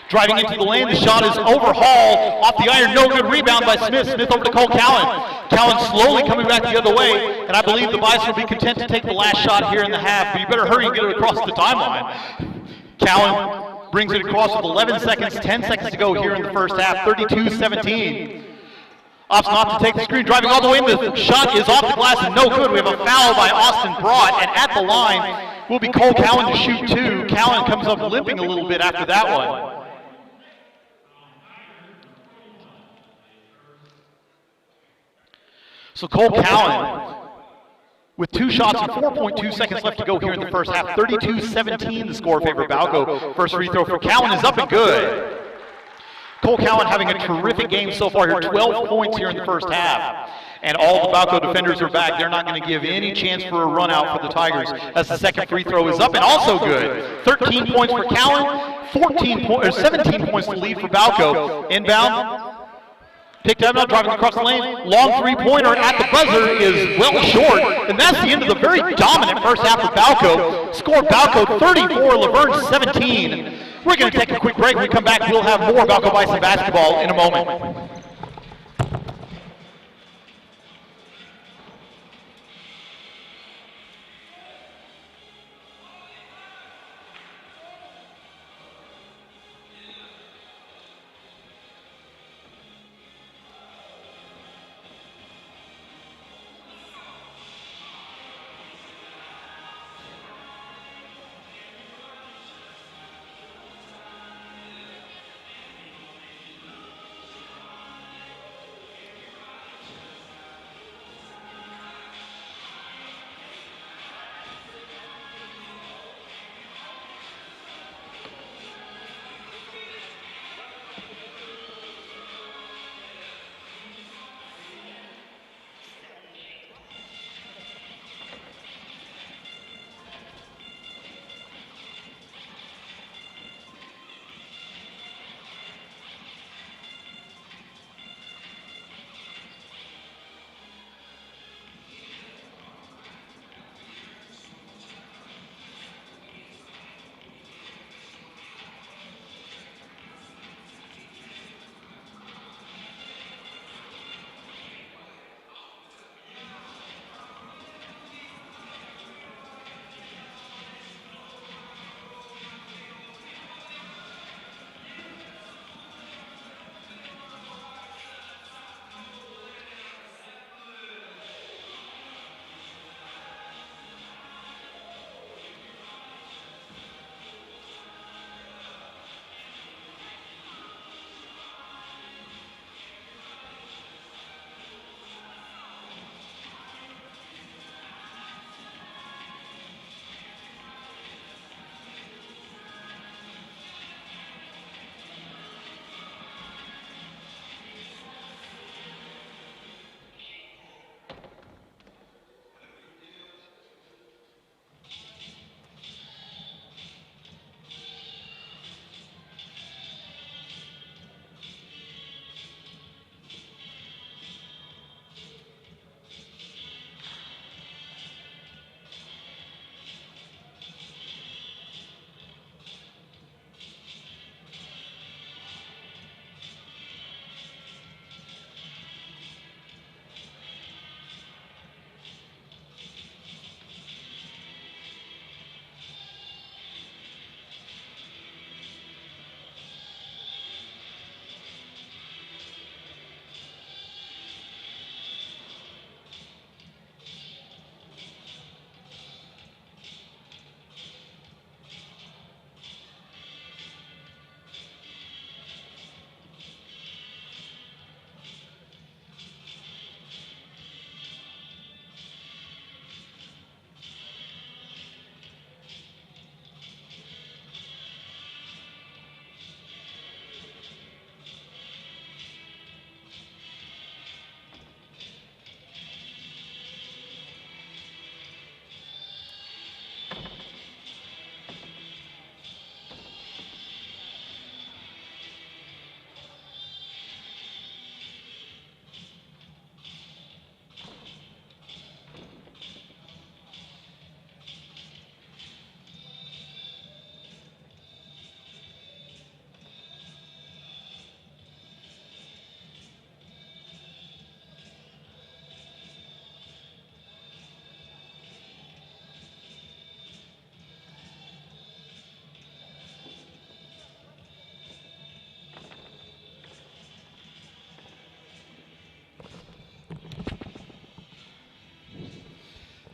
Driving into the lane, the shot is overhauled off the iron, no good. Rebound by Smith. Smith over to Cole Cowan. Cowan slowly coming back the other way, and I believe the Bison will be content to take the last shot here in the half, but you better hurry and get it across the timeline. Cowan brings it across with 11 seconds, 10 seconds to go here in the first half, 32-17. Opts not to take the screen, driving all the way in. The shot is off the glass and no good. We have a foul by Austin Brott, and at the line will be Cole Cowan to shoot 2. Cowan comes up limping a little bit after that one. So Cole Cowan with 2 shots and 4.2 seconds left to go here in the first half. 32-17 the score favor Balko. First free throw for Cowan is up and good. Cole Cowan having a terrific game so far here. 12 points here in the first half. And all the Balko defenders are back. They're not going to give any chance for a run out for the Tigers as the second free throw is up and also good. 13 points for Cowan, 17 points to lead for Balko. Inbound. Picked up now, driving across the lane. Long three-pointer at the buzzer is well short. And that's the end of the very dominant first half of Balko. Score Balko 34, Laverne 17. We're going to take a quick break. When we come back, we'll have more Balko Bison basketball in a moment.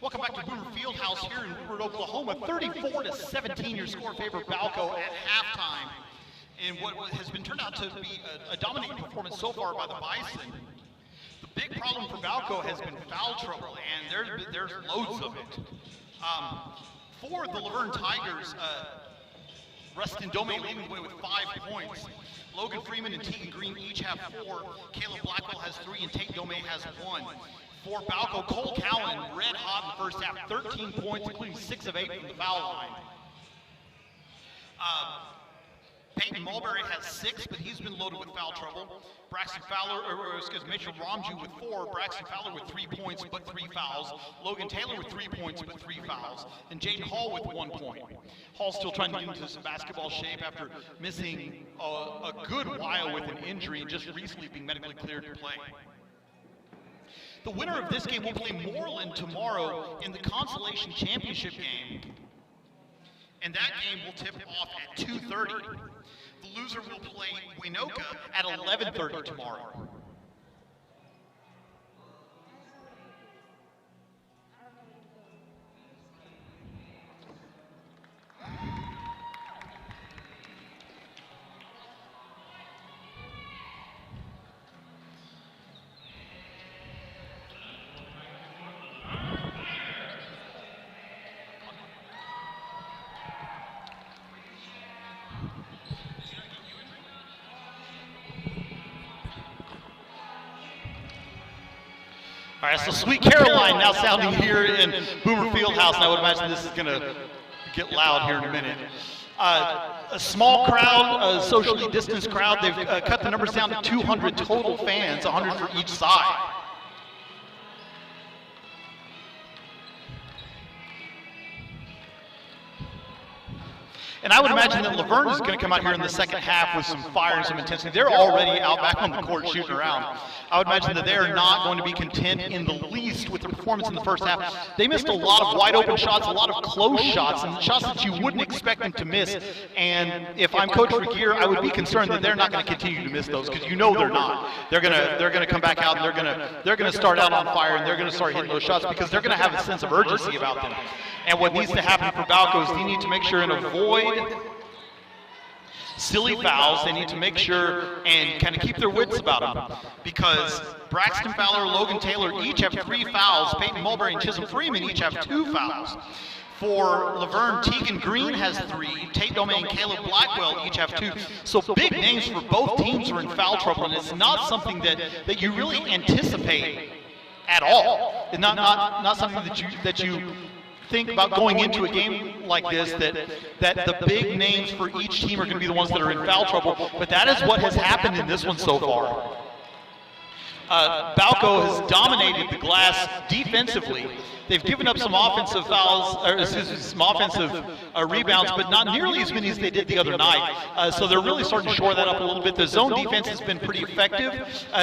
Welcome back to Boomer Fieldhouse here in Woodward, Oklahoma. 34-17 your score in favor of Balko at halftime. In what has been turned out to be a dominating performance so far by the Bison. The big problem for Balko has been foul trouble, and there's loads of it. For the Laverne Tigers, Rustin Dome leading the way with 5 points. Logan Freeman and Tegan Green each have 4. Caleb Blackwell has 3, and Tate Dome has 1. For Balko, Cole Cowan, red hot in the first half, 13 points, including 6 of 8 from the foul line. Peyton Mulberry has 6, but he's been loaded with foul trouble. Braxton Fowler, Mitchell Ramju with 4. Braxton Fowler with 3 points, but 3 fouls. Logan Taylor with 3 points, but 3 fouls. And Jaden Hall with 1 point. Hall's still trying to get into some basketball shape after missing a good while with an injury and just recently being medically cleared to play. The winner of this game will play Moreland tomorrow in the Consolation Championship game. And that game will tip off at 2:30. The loser will play Winoka at 11:30 tomorrow. All right, so Sweet Caroline now sounding here in Boomer Fieldhouse, and I would imagine this is going to get loud here in a minute. A small crowd, a socially distanced crowd. They've cut the numbers down to 200 total fans, 100 for each side. And I would imagine that Laverne is going to come out here in the second half with some fire and some intensity. They're already out back on the court shooting around. I would imagine that they're not going to be content in the least with the performance in the first half. They missed a lot of wide open shots, a lot of close shots, and shots that you wouldn't expect them to miss. And if I'm Coach Regier, I would be concerned that they're not going to continue to miss those, because you know they're not. They're going to come back out and they're going to start out on fire, and they're going to start hitting those shots because they're going to have a sense of urgency about them. And what needs to happen for Balko is they need to make sure and avoid silly fouls. They need to make sure and kind of keep their wits about them, because Braxton Fowler, Logan Taylor each have 3 fouls. Peyton Mulberry and Chisholm Freeman each have 2 fouls. For Laverne, Tegan Green has 3. Tate Dome and Caleb Blackwell each have 2. So big names for both teams are in foul trouble, and it's not something that you really anticipate at all. It's not something that you think about going into a game like this, that the big names for each team are going to be the ones that are in foul trouble, but that is what has happened in this one so far. Balko has dominated the glass defensively. They've given up some offensive fouls, or some offensive rebounds, but not nearly as many as they did the other night. So they're really starting to shore that up a little bit. The zone defense has been pretty effective.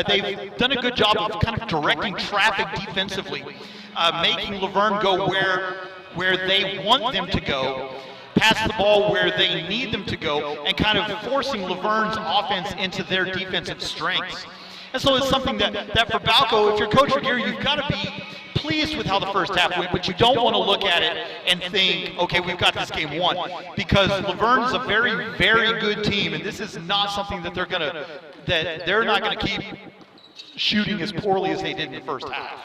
They've done a good job of kind of directing traffic defensively, making Laverne go where they want them to go, pass the ball where they need them to go, and kind of forcing Laverne's offense into their defensive strengths. And so it's something that for Balko, if you're Coach Regier, you've got to be pleased with how the first half went, but you don't want to look at it and think, okay, we've got this game won, because Laverne's a very, very good team, and this is not something that they're not going to keep shooting as poorly as they did in the first half.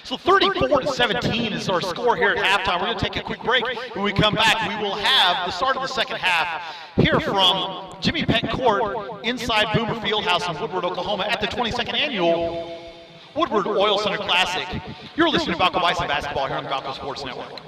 So 34-17 is our score here at halftime. We're going to take a quick break. When we come back, we will have the start of the second half here from Jimmy Peck Court inside Boomer Fieldhouse in Woodward, Oklahoma at the 22nd annual Woodward Oil Center Classic. You're listening to Balko Bison Basketball here on the Balko Sports Network.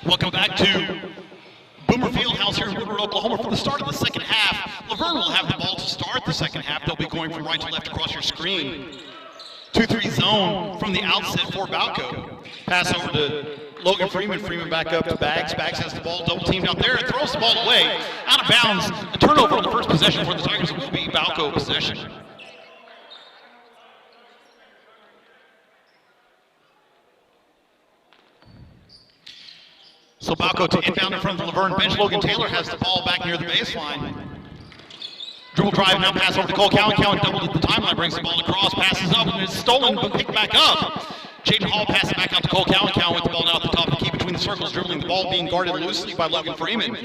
Welcome back to Boomer Fieldhouse here in Woodward, Oklahoma for the start of the second half. Laverne will have the ball to start the second half. They'll be going from right to left across your screen. 2-3 zone from the outset for Balko. Pass over to Logan Freeman. Freeman back up to Bags. Bags has the ball double teamed out there and throws the ball away. Out of bounds. A turnover on the first possession for the Tigers. It will be Balko possession. So Balko to inbound in front of the Laverne bench. Logan Taylor has the ball back near the baseline. Dribble drive, now pass over to Cole Cowan. Cowan doubled at the timeline, brings the ball across, passes up, and it's stolen, but picked back up. Jaden Hall passes back out to Cole Cowan. Cowan with the ball now at the top of the key between the circles, dribbling the ball being guarded loosely by Logan Freeman.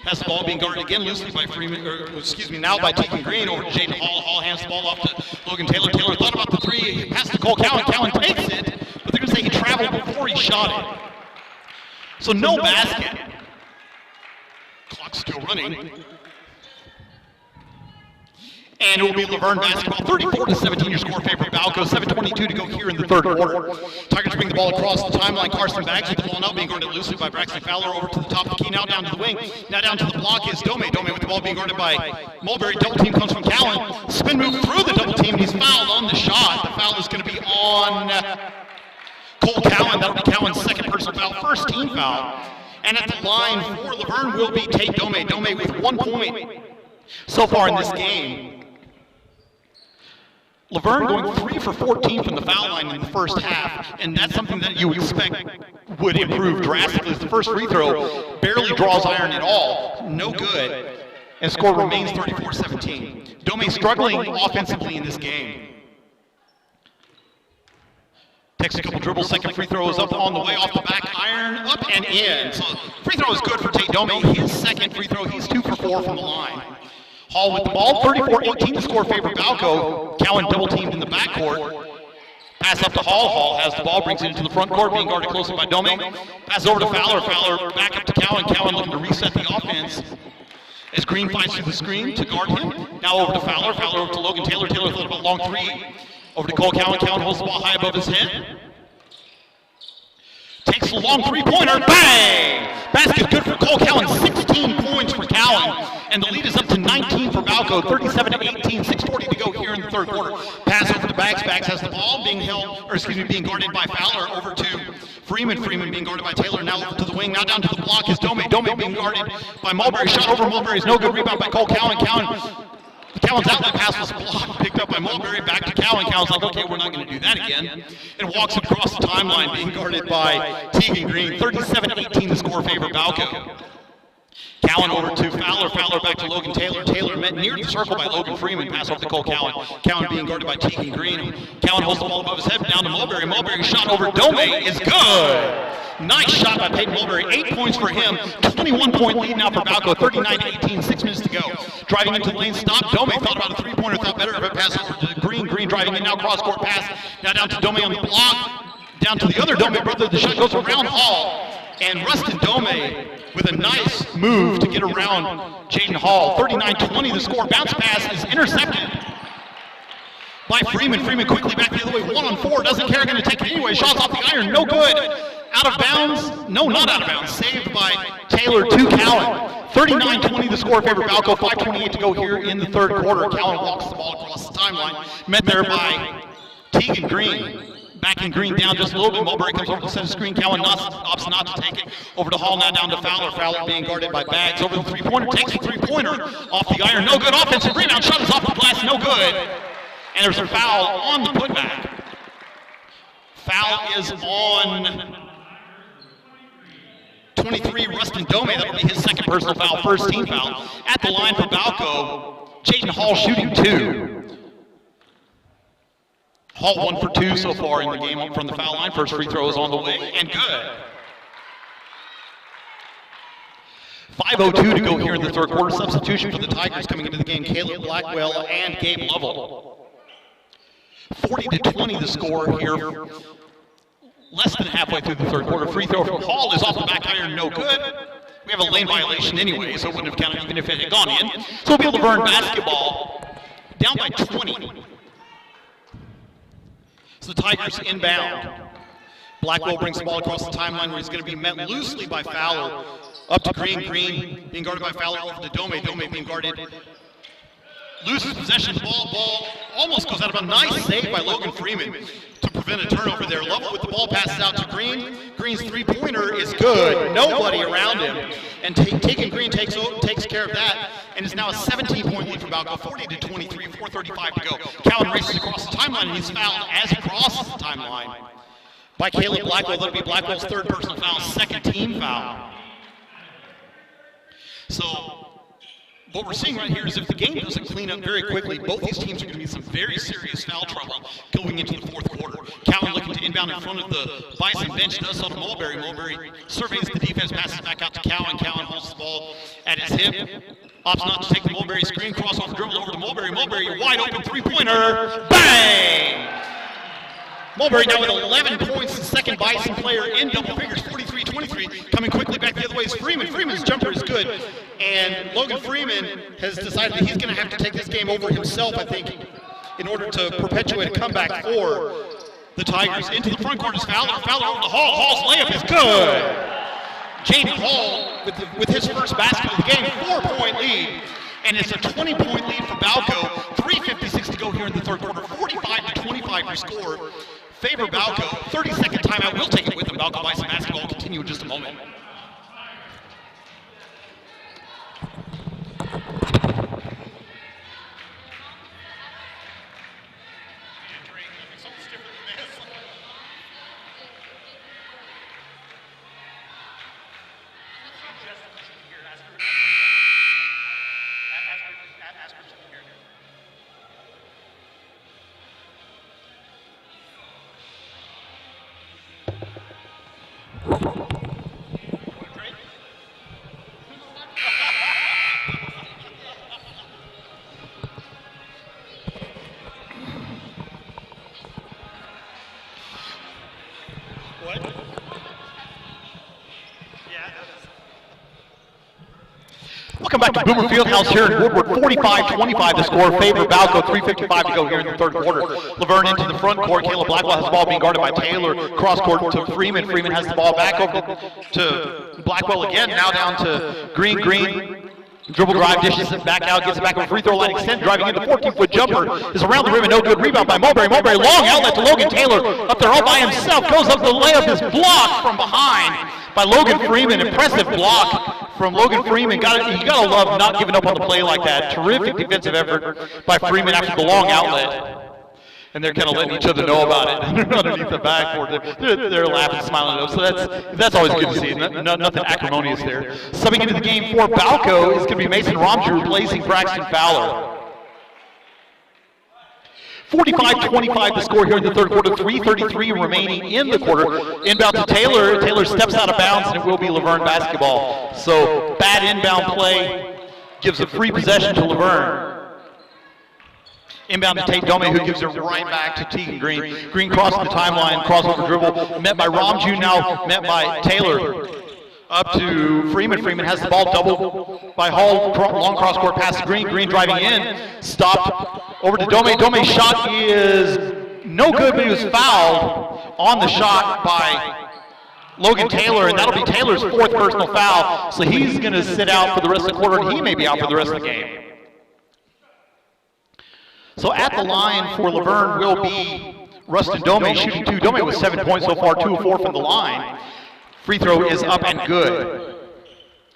Has the ball being guarded again loosely by Freeman, now by Tegan Green over to Jaden Hall. Hall hands the ball off to Logan Taylor. Taylor thought about the three, he passes to Cole Cowan. Cowan takes it, but they're going to say he traveled before he shot it. So no basket. Clock's still running. And it will be Laverne basketball. 34-17 your score favor Balko. 7:22 to go here in the third quarter. Tigers bring the ball across the timeline. Carson Bags with the ball now being guarded loosely by Braxton Fowler over to the top of the key. Now down to the wing. Now down to the block is Dome. Dome with the ball being guarded by Mulberry. Double team comes from Cowan. Spin move through the double team. He's fouled on the shot. The foul is going to be on Cole Cowan. That'll be Cowan's second personal foul. First team foul. And at the line for Laverne will be Tate Dome. Dome with 1 point so far in this game. Laverne going 3 for 14 from the foul line in the first half, and that's something that you would expect would improve drastically. The first free throw barely draws iron at all, no good, and score remains 34-17. Dome struggling offensively in this game. Takes a couple dribbles, second free throw is up on the way, off the back iron, up and in. So free throw is good for Tate Dome. His second free throw, he's 2 for 4 from the line. Hall with the ball, 34-18 to score favor Balko. Cowan double teamed in the backcourt. Pass up to Hall. Hall has the ball, brings it into the front court, being guarded closely by Dome. Pass over to Fowler. Fowler back up to Cowan. Cowan looking to reset the offense as Green fights through the screen to guard him. Now over to Fowler. Fowler over to Logan Taylor. Taylor thought about a long three. Over to Cole Cowan. Cowan holds the ball high above his head. Takes a long three-pointer, bang! Basket good for Cole Cowan, 16 points for Cowan. And the lead is up to 19 for Balko, 37-18, 6:40 to go here in the third quarter. Pass over to Bags. Bags has the ball being being guarded by Fowler over to Freeman. Freeman being guarded by Taylor, now over to the wing, now down to the block is Dome. Dome being guarded by Mulberry. Shot over Mulberry is no good, rebound by Cole Cowan. Cowan's outlet pass was blocked, picked up by Mulberry, back to Cowan. Cowan's like, okay, we're not going to do that again. And walks across the timeline, being guarded by Tegan Green. 37-18 to score favor Balko. Cowan over to Fowler. Fowler back to Logan Taylor. Taylor met near the circle by Logan Freeman. Pass off to Cole Cowan. Cowan being guarded by Tegan Green. Cowan holds the ball above his head, down to Mulberry. Mulberry shot over Dome is good. Nice shot by Peyton Mulberry. 8 points for him. 21-point lead now for Balko. 39-18. 6 minutes to go. Driving into the lane, stop. Dome thought about a three-pointer. Thought better of it. Pass over to Green. Green driving in now. Cross-court pass. Now down to Dome on the block. Down to the other Dome brother. The shot goes around Hall. And Rustin Dome with a nice move to get around Jaden Hall. 39-20 the score. Bounce pass is intercepted by Freeman. Freeman quickly back the other way. 1-on-4. Doesn't care. Going to take it anyway. Shots off the iron. No good. Out of bounds. No, not out of bounds. Saved by Taylor to Cowan. 39-20 the score favor Balko. 5:28 to go here in the third quarter. Cowan walks the ball across the timeline. Met there by Tegan Green. Backing Green down just a little bit. Mulberry comes over to the center screen. Cowan opts not to take it. Over to Hall, now down to Fowler. Fowler being guarded by Bags. Over the three-pointer. Takes a three-pointer off the iron. No good. Offensive rebound. Shot is off the glass. No good. And there's a foul on the putback. Foul is on 23, Rustin Dome. That'll be his second personal foul. First team foul. At the line for Balko, Jaden Hall shooting 2. Hall 1 for 2 so far in the game from the foul line. First free throw is on the way, and good. 5:02 to go here in the third quarter. Substitution for the Tigers coming into the game. Caleb Blackwell and Gabe Lovell. 40-20 the score here. Less than halfway through the third quarter. Free throw from Hall is off the back iron, no good. We have a lane violation anyway, so it wouldn't have counted even if it had gone in. So we'll be able to burn basketball down by 20. So the Tigers inbound. Blackwell brings the ball across the timeline where he's going to be met loosely by Fowler. Up to Green. Green being guarded by Fowler over to Dome. Dome being guarded. Loses possession. Ball almost goes out of a nice save by Logan Freeman to prevent a turnover there. Lovell with the ball passes out to Green. Green's three-pointer is good. Nobody around him. And Taken Green takes care of that. And it's now a 17-point lead for Balko, 40-23, 4:35 to go. Cowan races across the timeline, and he's fouled as he crosses the timeline by Caleb Blackwell. That'll be Blackwell's third personal foul, second team foul. So what we're seeing right here is if the game doesn't clean up very quickly, both these teams are going to be in some very serious foul trouble going into the fourth quarter. Cowan looking to inbound in front of the Bison bench, does so to Mulberry. Mulberry surveys the defense, passes back out to Cowan. Cowan holds the ball at his hip. Opts not to take the Mulberry screen, crossover dribble over to Mulberry. Mulberry, wide open three-pointer, bang! Mulberry now with 11 points, the second Bison player in double figures, 43-23. Coming quickly back the other way is Freeman. Freeman's jumper is good, and Logan Freeman has decided that he's going to have to take this game over himself, I think, in order to perpetuate a comeback for the Tigers. Into the front court is Fowler. Fowler over to Hall. Hall's layup is good. Jaden Hall with his first basket of the game, 4-point lead, and it's a 20-point lead for Balko. 3:56 to go here in the third quarter. 45-25 your score. Favor Balko. 30-second timeout. We'll take it with them. Balko Bison basketball will continue in just a moment. Welcome back to Boomer Fieldhouse here in Woodward. 45-25 the score. Favor Balko. 3:55 to go here in the third quarter. Laverne into the front court. Caleb Blackwell has the ball being guarded by Taylor. Cross court to Freeman. Freeman has the ball back over to Blackwell again. Now down to Green. Green dribble drive, dishes it back out, gets it back on free throw line, extend, driving in the 14-foot jumper is around the rim and no good. Rebound by Mulberry. Mulberry long outlet to Logan Taylor up there all by himself. Goes up the layup, is blocked from behind by Logan Freeman. Impressive block from Logan Freeman. You gotta love not giving up on the play like that. Terrific defensive effort by Freeman after the long outlet. And they're kind of letting each other know about it underneath the backboard. They're laughing, smiling. So that's always good to see. Nothing acrimonious there. Subbing into the game for Balko is going to be Mason Romju replacing Braxton Fowler. 45-25 the score here in the third quarter. 3:33 remaining in the quarter. Inbound to Taylor. Taylor steps out of bounds, and it will be Laverne basketball. So bad inbound play gives a free possession to Laverne. Inbound to Tate Dome, who gives it right back to Tegan Green. Green crosses the timeline, crossover dribble, met by Romju, now met by Taylor. Up to Freeman. Freeman has the ball doubled by Hall. Long cross court pass to Green. Green driving in, stopped over to Dome. Dome's shot is no good, but he was fouled on the shot by Logan Taylor, and that'll be Taylor's fourth personal foul. So he's going to sit out for the rest of the quarter, and he may be out for the rest of the game. So at the line for Laverne will be Rustin Dome, shooting two. Dome with 7 points so far, 2 of 4 from the line. Free throw is up and good.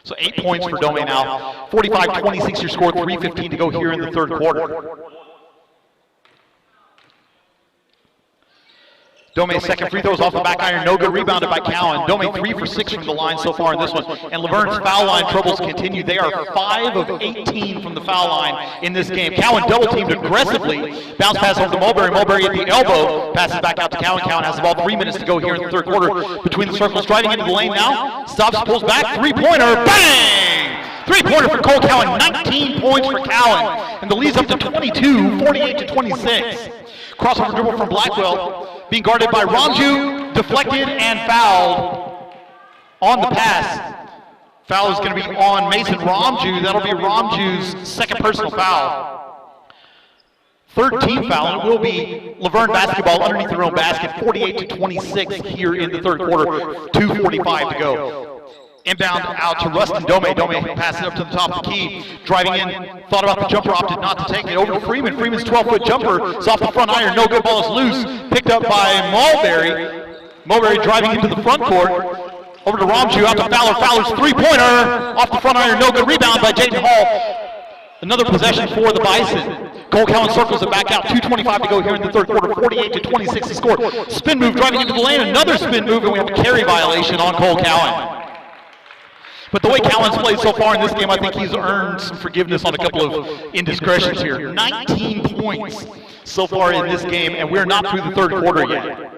So 8 points for Dome now. 45-26 your score, 3:15 to go here in the third quarter. Dome's second free throw is off the back iron, no good, rebounded by Cowan. Dome 3 for 6 from the line so far in this one. And Laverne's foul line troubles continue. They are 5 of 18 from the foul line in this game. Cowan double teamed aggressively. Bounce pass over to Mulberry. Mulberry at the elbow. Passes back out to Cowan. Cowan has the ball, 3 minutes to go here in the third quarter. Between the circles, driving into the lane now. Stops, pulls back, three-pointer, bang! Three-pointer for Cole Cowan, 19 points for Cowan. And the lead's up to 22, 48-26. Crossover dribble from Blackwell, being guarded by Romju, deflected and fouled on the pass. Foul is going to be on Mason Romju. That'll be Romju's second personal foul. Third team foul, and it will be Laverne basketball underneath their own basket, 48-26 here in the third quarter, 2:45 to go. Inbound out to Rustin Dome. Dome passes up to the top of the key. Driving in, thought about the jumper, opted not to take it. Over to Freeman. Freeman's 12-foot jumper is off the front iron. No good, ball is loose. Picked up by Mulberry. Mulberry driving into the front court. Over to Ramju, out to Fowler. Fowler's three-pointer off the front iron. No good, rebound by Jaden Hall. Another possession for the Bison. Cole Cowan circles it back out. 2:25 to go here in the third quarter. 48-26 to score. Spin move driving into the lane. Another spin move, and we have a carry violation on Cole Cowan. But the way Cowan's played so far in this game, I think he's earned some forgiveness on a couple of indiscretions here. 19 points so far in this game, and we're not through the third quarter yet.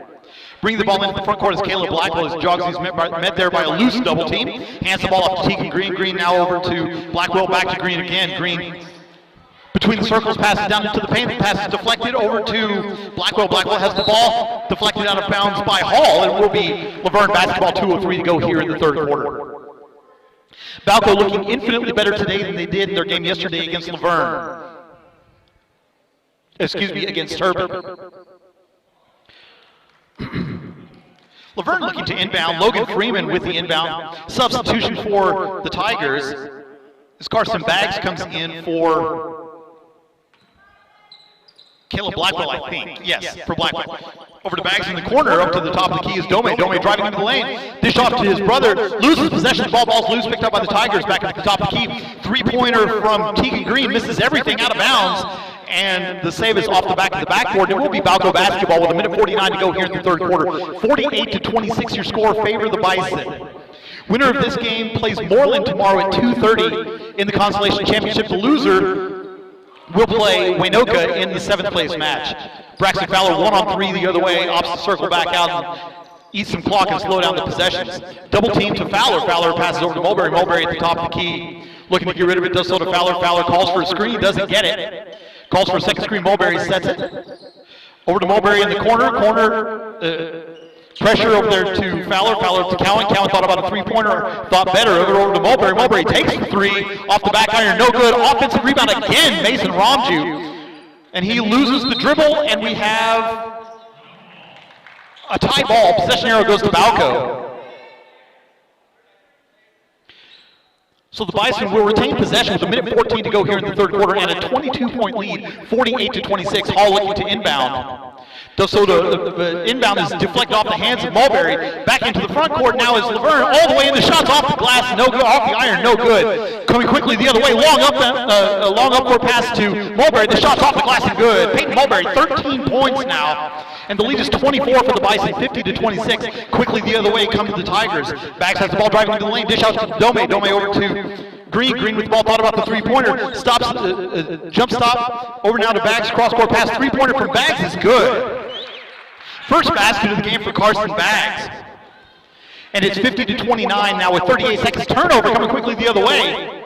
Bringing the ball into the front court is Caleb Blackwell as Jogs met there by a loose double team. Hands the ball off to Tegan Green. Green now over to Blackwell, back to Green again. Green between the circles, passes down into the paint. The pass is deflected over to Blackwell. Blackwell has the ball deflected out of bounds by Hall. It will be Laverne basketball, 2:03 to go here in the third quarter. Balko looking infinitely better today than they did in their game yesterday against Laverne. Excuse me, against Turbin. Laverne looking to inbound. Logan Freeman with the inbound. Substitution for the Tigers as Carson Baggs comes in for Caleb Blackwell, I think. Yes, for Blackwell. Over to Baggs in the corner. Up to the top of the key is Dome. Dome driving into the lane. Dish off to his brother. Loses possession. Ball's loose. Picked up by the Tigers. Back at the top of the key. Three-pointer from Tegan Green. Misses everything out of bounds. And the save is off the back of the backboard. It will be Balko basketball with 1:49 to go here in the third quarter. 48-26 your score. Favor the Bison. Winner of this game plays Moreland tomorrow at 2:30 in the Consolation Championship. The loser will play Waynoka in the 7th place match. Braxton Fowler 1-on-3 the other way, opposite circle back out and eat some clock and slow down the possessions. Double team to Fowler. Fowler passes over to Mulberry. Mulberry at the top of the key. Looking to get rid of it, does so to Fowler. Fowler calls for a screen, doesn't get it. Calls for a second screen, Mulberry sets it. Over to Mulberry in the corner. Pressure over there to Fowler. Fowler to Cowan. Cowan thought about a three-pointer, thought better. Over to Mulberry. Mulberry takes the three off the back iron. No good. Offensive rebound again, Mason Ramju. And he loses the dribble, and we have a tie ball. Possession arrow goes to Balko. So the Bison will retain possession with 1:14 to go here in the third quarter and a 22-point lead, 48-26. Hall looking to inbound. So the inbound is deflected off the hands of Mulberry. Back into the front court now is Laverne. All the way in the shots off the glass, no good. Off the iron, no good. Coming quickly the other way, long up court pass to Mulberry. The shot's off the glass and good. Peyton Mulberry, 13 points now. And the lead is 24 for the Bison, 50-26. Quickly the other way come to the Tigers. Baggs has the ball driving into the lane. Dish out to Dome. Dome over to Green. Green with the ball, thought about the three-pointer. Stops, jump stop. Over now to Baggs. Cross-court pass. Three-pointer from Baggs is good. First basket of the game for Carson Baggs. And it's 50-29 now with 38 seconds. Turnover coming quickly the other way.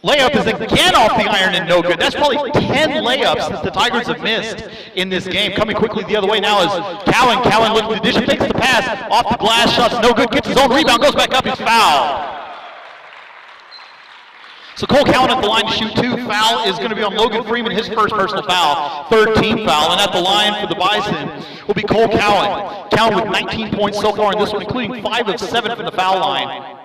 Layup is again off the iron and no good. That's probably 10 layups that the Tigers have missed in this game. Coming quickly the other way now is Cowan. Cowan looking to dish, takes the pass, off the glass, shots no good, gets his own rebound, goes back up, he's fouled. So Cole Cowan at the line to shoot two. Foul is going to be on Logan Freeman, his first personal foul, third team foul. And at the line for the Bison will be Cole Cowan. Cowan with 19 points so far in this one, including 5 of 7 from the foul line.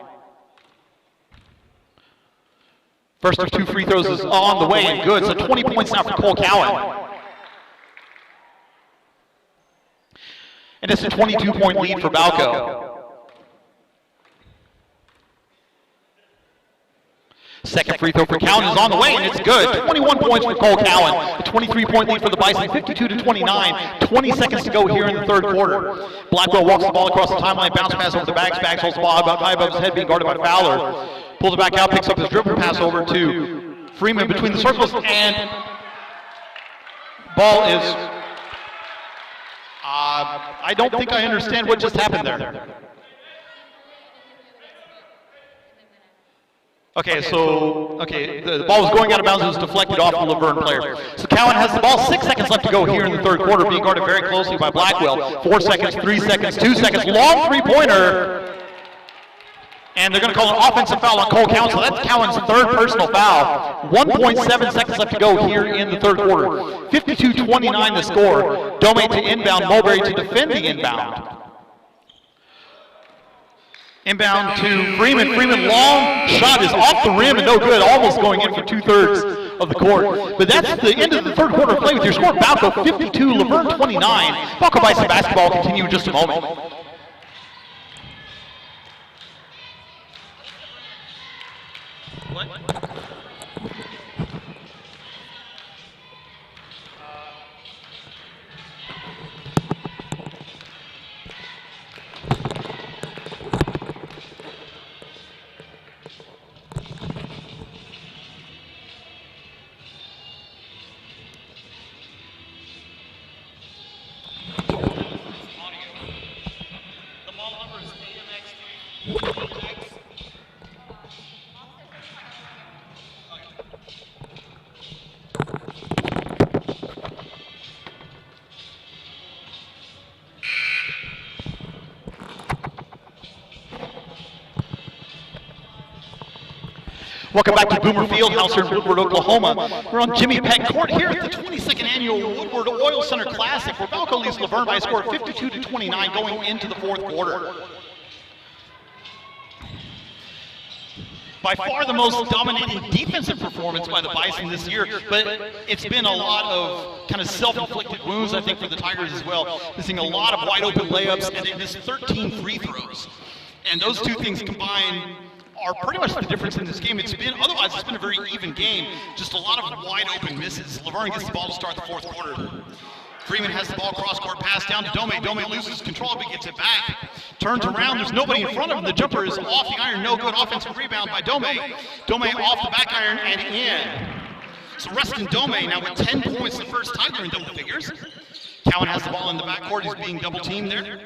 First of 2 free throws is on the way and good, so 20 points now for Cole Cowan. And it's a 22-point lead for Balko. Second free throw for Cowan is on the way, and it's good. 21 points for Cole Cowan. A 23-point lead for the Bison, 52-29. 20 seconds to go here in the third quarter. Blackwell walks the ball across the timeline, bounce pass over the Baggs. Baggs holds the ball about high above his head, being guarded by Fowler. Pulls it back out, picks up his dribble pass over to Freeman between the circles, and ball is... I don't think I understand what just happened there. Okay, the ball was going out of bounds. It was deflected off the Laverne player. So Cowan has the ball. 6 seconds left to go here in the third quarter, being guarded very closely by Blackwell. 4 seconds, 3 seconds, 2 seconds. Long three-pointer. And they're going to call an offensive foul on Cole Cowan, so that's Cowan's third personal foul. 1.7 seconds left to go here in the third quarter. 52-29 the score. Dome to inbound, Mulberry to defend the inbound. Inbound to Freeman. Freeman, long shot is off the rim and no good, almost going in for 2/3 of the court. But that's the end of the third quarter play with your score. Balko 52, Laverne 29. Balko Bison basketball continue in just a moment. What? Welcome back to Boomer Fieldhouse here in Woodward, Oklahoma. We're on Jimmy Peck Court here at the 22nd Annual Woodward Oil Center Classic, where Balko leads Laverne by a score of 52-29 going into the fourth quarter. By far the most dominating defensive performance by the Bison this year, but it's been a lot of kind of self-inflicted wounds, I think, for the Tigers as well. Missing a lot of wide-open layups, and they missed 13 free throws. And those two things combined are pretty much the difference in this game. Otherwise it's been a very even game, just a lot of wide open misses. Laverne gets the ball to start the fourth quarter. Freeman has the ball cross-court pass down to Dome. Dome loses control, but gets it back. Turns around, there's nobody in front of him. The jumper is off the iron, no good. Offensive rebound by Dome. Dome off the back iron and in. So Rustin Dome now with 10 points, the first Tiger in double figures. Cowan has the ball in the backcourt, he's being double teamed there.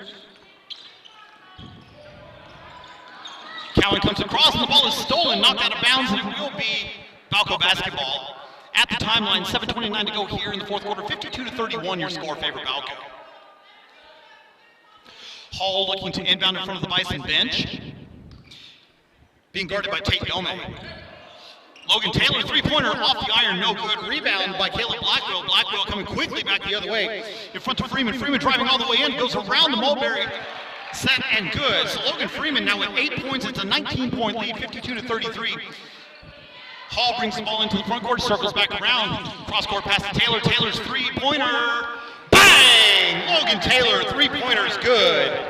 Cowan comes across and the ball is stolen, knocked out of bounds, and it will be Balko basketball. At the timeline, 7:29 to go here in the fourth quarter, 52-31 your score, favor Balko. Hall looking to inbound in front of the Bison bench. Being guarded by Tate Dome. Logan Taylor, three-pointer off the iron, no good. Rebound by Caleb Blackwell. Blackwell coming quickly back the other way. In front of Freeman. Freeman driving all the way in, goes around the Mulberry. Set and good. So Logan Freeman now with 8 points. It's a 19-point lead, 52-33. Hall brings the ball into the front court, circles back around. Cross-court pass to Taylor. Taylor's three-pointer. Bang! Logan Taylor, three-pointer is good.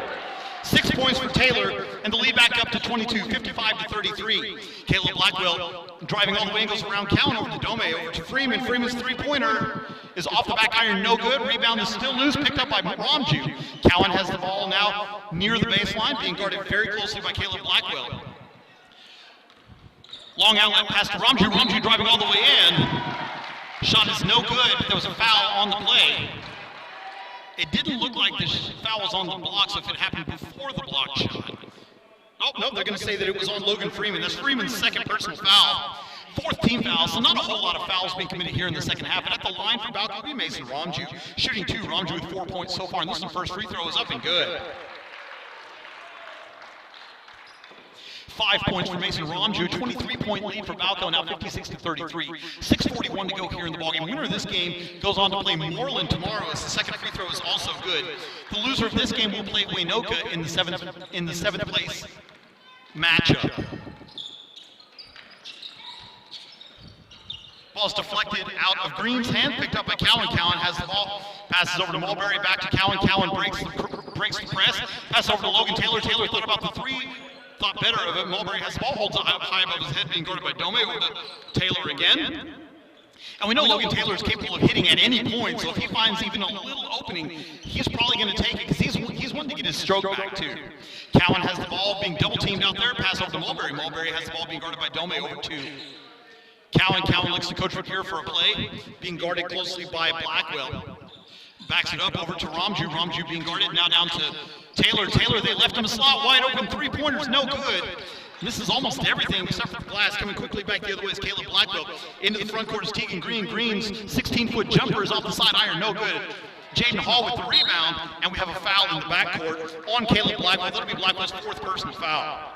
6 points for Taylor, and the lead back up to 22, 55-33. Caleb Blackwell driving all the way and goes around Cowan over to Dome, over to Freeman. Freeman's three-pointer is off the back iron, no good. Rebound is still loose, picked up by Ramju. Cowan has the ball now near the baseline, being guarded very closely by Caleb Blackwell. Long outlet pass to Ramju. Ramju driving all the way in. Shot is no good, but there was a foul on the play. It didn't look like the foul was on the block, so if it happened before the block shot. Oh, no, they're going to say that it was on Logan Freeman. That's Freeman's second personal foul. Fourth team foul, so not a whole lot of fouls being committed here in the second half. But at the line for Balko will be Mason Ramju. Shooting two, Ramju with 4 points so far, and this is the first free throw is up and good. 5 points for Mason Ramju, 23-point lead for Balko, now 56-33. 6:41 to go here in the ballgame. Winner of this game goes on to play Moreland tomorrow as the second free throw is also good. The loser of this game will play Waynoka in the seventh place matchup. Ball's deflected out of Green's hand, picked up by Cowan. Cowan has the ball, passes over to Mulberry, back to Cowan. Cowan breaks the press, passes over to Logan Taylor. Taylor thought about the three, thought better of it. Mulberry has the ball, holds it up high above his head, being guarded by Dome. Over to Taylor again. And we know Logan Taylor is capable of hitting at any point, so if he finds even a little opening, he's probably going to take it, because he's wanting to get his stroke back too. Cowan has the ball, being double teamed out there, pass over to Mulberry. Mulberry has the ball, being guarded by Dome over to Cowan. Cowan looks to Coach Ripier for a play, being guarded closely by Blackwell. Backs it up over to Ramju. Ramju being guarded now down to Taylor. Taylor, they left him a slot wide open. Three-pointers, no good. Misses almost everything except for the glass. Coming quickly back the other way is Caleb Blackwell. Into the front court is Tegan Green. Green's 16-foot jumper is off the side iron, no good. Jaden Hall with the rebound, and we have a foul in the backcourt on Caleb Blackwell. That'll be Blackwell's fourth personal foul.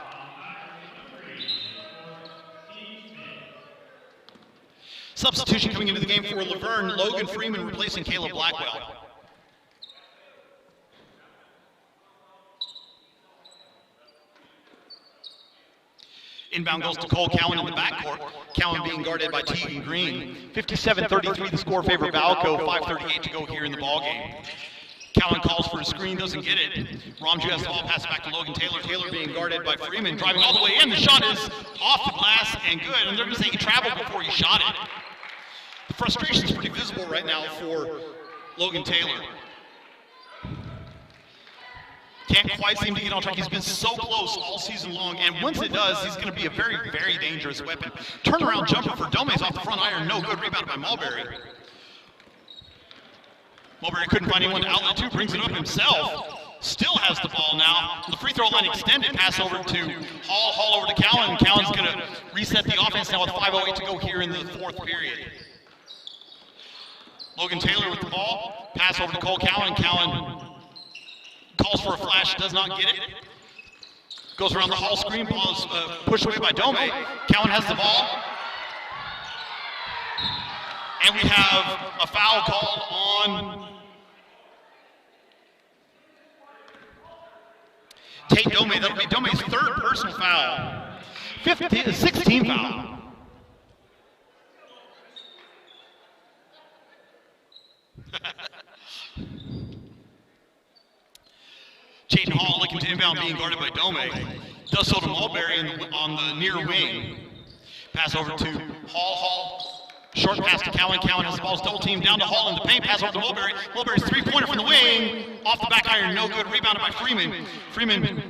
Substitution coming into the game for Laverne, Logan Freeman replacing Caleb Blackwell. Inbound goes to Cole Cowan in the backcourt. Cowan being guarded by Tegan Green. 57-33 the score favor Balko. 5:38 to go here in the ballgame. Cowan calls for a screen, doesn't get it. Ramju has the ball, pass back to Logan Taylor. Taylor being guarded by Freeman, driving all the way in. The shot is off the glass and good. And they're going to say he traveled before he shot it. The frustration is pretty visible right now for Logan Taylor. Can't quite seem to get on track. He's been so close all season long, and once it does, he's going to be a very, very dangerous weapon. Turnaround jumper for Dome's off the front iron. No good. Rebounded by Mulberry. Mulberry couldn't find anyone to outlet to. Brings it up himself. Still has the ball now. The free throw line extended. Pass over to Hall. Hall over to Cowan. Cowan's going to reset the offense now with 5:08 to go here in the fourth period. Logan Taylor with the ball. Pass over to Cole Cowan. Cowan calls for a flash, does not get it. Goes around the Hall screen, ball is pushed away by Dome. Cowan has the ball. And we have a foul called on Tate Dome. That'll be Dome's third personal foul. 16 foul. Jaden Hall looking to inbound, being guarded by Dome. Does so to Mulberry on the near wing. Pass over to Hall. Hall. Short pass to Cowan. Cowan has the ball, double team down to Hall in the paint. Pass over to Mulberry. Mulberry's three-pointer from the wing. Off the back iron, no good. Rebounded by Freeman. Freeman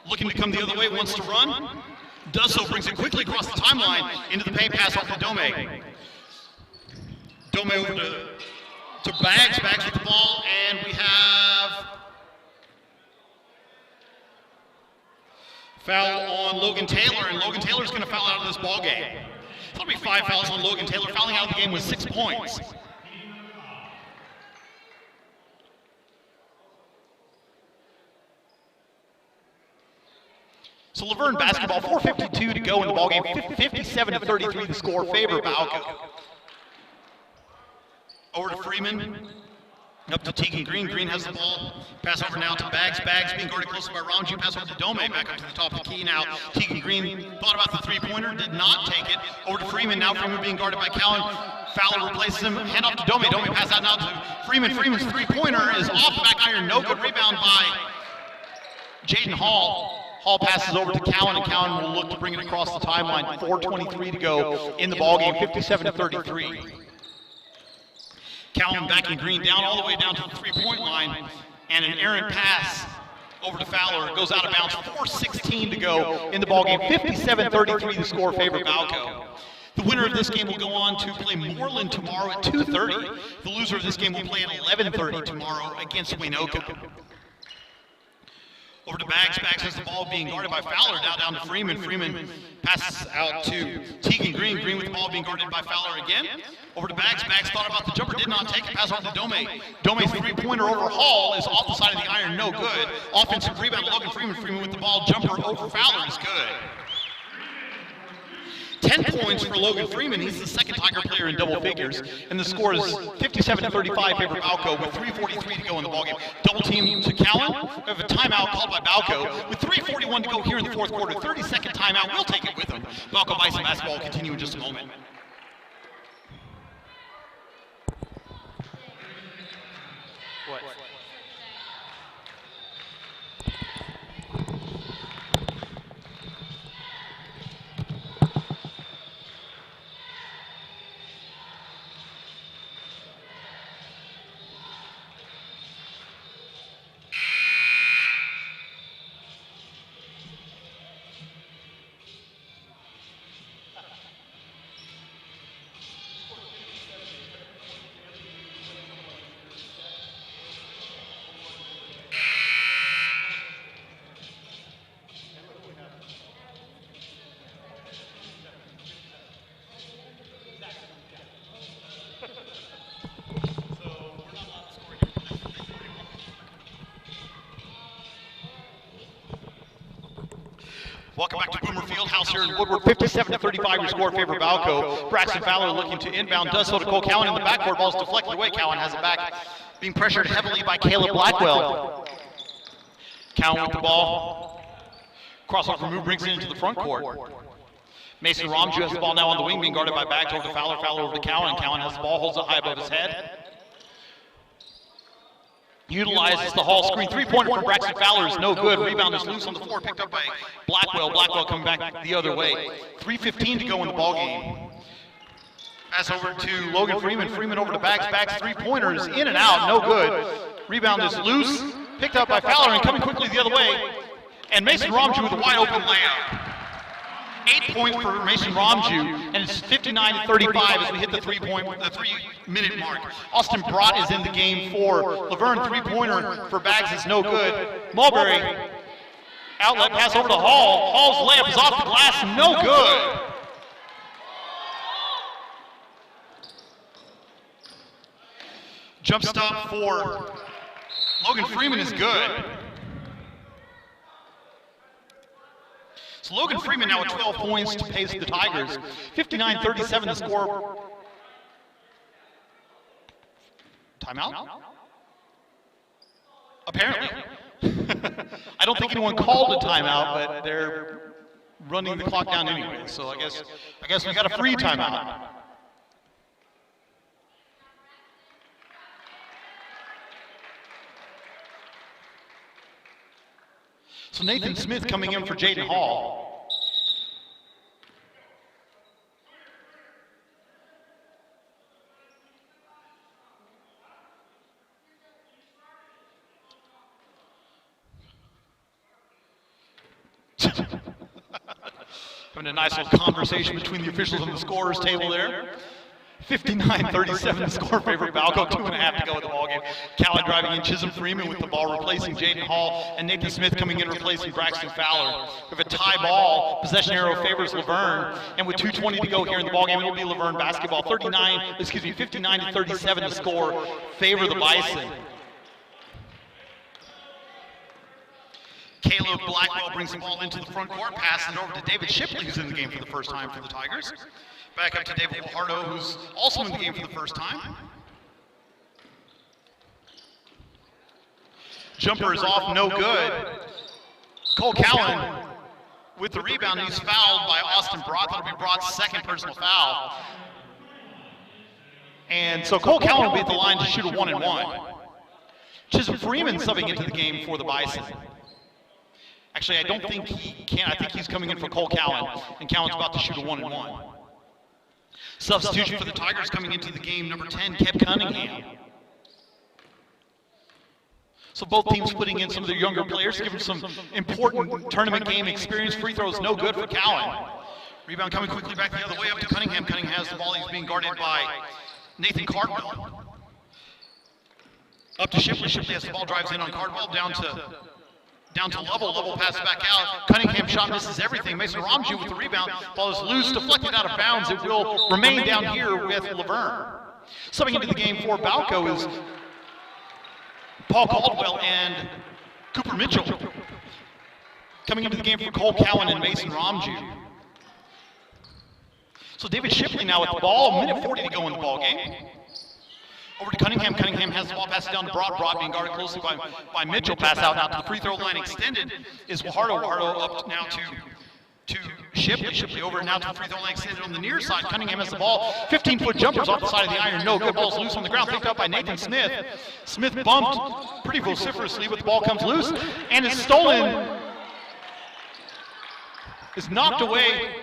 looking to come the other way, wants to run. Does so, brings it quickly across the timeline into the paint. Pass off to Dome. Dome over to Bags. Bags with the ball, and we have foul on Logan Taylor, and Logan Taylor's going to foul out of this ball game. That'll be 5 fouls on Logan Taylor, fouling out of the game with 6 points. So Laverne basketball, 4:52 to go in the ball game. 57-33 the score, favor Balko. Over to Freeman. Up to Tegan Green. Green has the ball. Pass over now to Bags. Bags being guarded closely by Ramju. Pass over to Dome. Back up to the top of the key now. Tegan Green thought about the three-pointer. Did not take it. Over to Freeman. Now Freeman being guarded by Cowan. Fowler replaces him. Hand off to Dome. Dome pass out now to Freeman. Freeman's three-pointer is off the back iron. No good. Rebound by Jaden Hall. Hall passes over to Cowan, and Cowan will look to bring it across the timeline. 4:23 to go in the ballgame. 57-33. Cowan backing Green down all the way down to the three-point line, and an errant pass over to Fowler. It goes out of bounds. 4:16 to go in the ballgame. 57-33 the score, favor Balko. The winner of this game will go on to play Moreland tomorrow at 2:30. The loser of this game will play at 11:30 tomorrow against Waynoka. Over to Bags. Bags has the ball, being guarded by Fowler. Now down to Freeman. Freeman passes out to Tegan Green. Green with the ball, being guarded by Fowler again. Over to Bags. Bags thought about the jumper, did not take it. Pass off to Dome. Dome's three-pointer over Hall is off the side of the iron, no good. Offensive rebound, Logan Freeman. Freeman with the ball, jumper over Fowler is good. 10 points for Logan Freeman. He's the second Tiger player in double figures. And the score is 57-35 favor Balko with 3:43 to go in the ballgame. Double team to Cowan. We have a timeout called by Balko with 3:41 to go here in the fourth quarter. 32nd timeout. We'll take it with him. Balko Bison basketball will continue in just a moment. What? Welcome back to Boomer Field. house here in Woodward. 57-35 your score in favor of Balko. Braxton Fowler looking to inbound, does so to Cole Cowan in the backcourt. Ball's deflected away. Cowan has it back, being pressured heavily by Caleb Blackwell. Cowan with the ball. Crossover move brings it into the front court. Mason Romju has the ball now on the wing, being guarded by Bags over to Fowler. Fowler over to Cowan. Cowan has the ball, holds it high above his head. Utilizes the Hall screen. Three-pointer from Braxton Fowler is no good. Rebound is loose on the floor, picked up by Blackwell. Blackwell coming back the other way. 3:15 to go in the ball game. Pass over to Logan Freeman. Freeman over to Bags. Bags three-pointers in and out, no good. Rebound is loose, picked up by Fowler and coming quickly the other way. And Mason Romju with a wide open layup. 8 points for Mason Romju, and it's 59-35 as we hit the three-minute mark. Austin Brott is in the game for Laverne. Three-pointer for Bags is no good. Mulberry, outlet pass over to Hall. Hall's layup is off the glass, no good. Jump stop for Logan Freeman is good. So Logan Freeman now with 12 points to pace the Tigers. 59-37 the score. Timeout? Apparently. I don't think anyone called a timeout, but they're running the clock down anyway. So I guess we got a free timeout. So Nathan Smith coming in for Jaden Hall. Having a nice little conversation between the officials on the scorers table there. 59-37 the score in favor of Balko, 2.5 to go in the ballgame. Cowan driving in, Chisholm Freeman with the ball, replacing Jaden Hall, and Nathan Smith coming in, replacing Braxton Fowler. We have a tie ball, possession arrow favors Laverne, and with 2:20 to go here in the ballgame, it'll be Laverne basketball. 59-37 the score, favor the Bison. Caleb Blackwell brings the ball into the front court, passes it over to David Shipley, who's in the game for the first time for the Tigers. Back up to David Guajardo, who's also in the game for the first time. Jumper is off, no good. Cole Cowan with the rebound. He's fouled by Austin Brott. That'll be Brott's second personal foul. And so Cole Cowan will be at the line to shoot a 1-and-1. Chisholm Freeman subbing into the game for the Bison. Actually, I don't think he can. I think he's coming in for Cole Cowan, and Cowan's about to shoot a 1-and-1. Substitution for the Tigers coming into the game, number 10, Keb Cunningham. So both teams putting in some of their younger players, giving some important tournament game experience. Free throws no good for Cowan. Rebound coming quickly back the other way up to Cunningham. Cunningham has the ball. He's being guarded by Nathan Cardwell. Up to Shipley. Shipley has the ball, drives in on Cardwell, down to Lovell. Lovell passes back out. Cunningham shot misses everything. Mason Romju with the rebound. Ball is loose, deflected out of bounds. It will remain down here with Laverne. Subbing into the game for Balko is Paul Caldwell and Cooper Mitchell. Coming into the game for Cole Cowan and Mason Romju. So David Shipley now with the ball. 1:40 to go in the ball game. Over to Cunningham. Cunningham has the ball, passed down to Broad. Broad being guarded closely by Mitchell. Pass out now to the free throw line. Extended is Guajardo. Guajardo up now to Shipley. Shipley over now to the free throw line. Extended on the near side. Cunningham has the ball. 15-foot jumpers off the side of the iron. No good. Ball's loose on the ground. Picked up by Nathan Smith. Smith bumped pretty vociferously, but the ball comes loose and is stolen. Is knocked away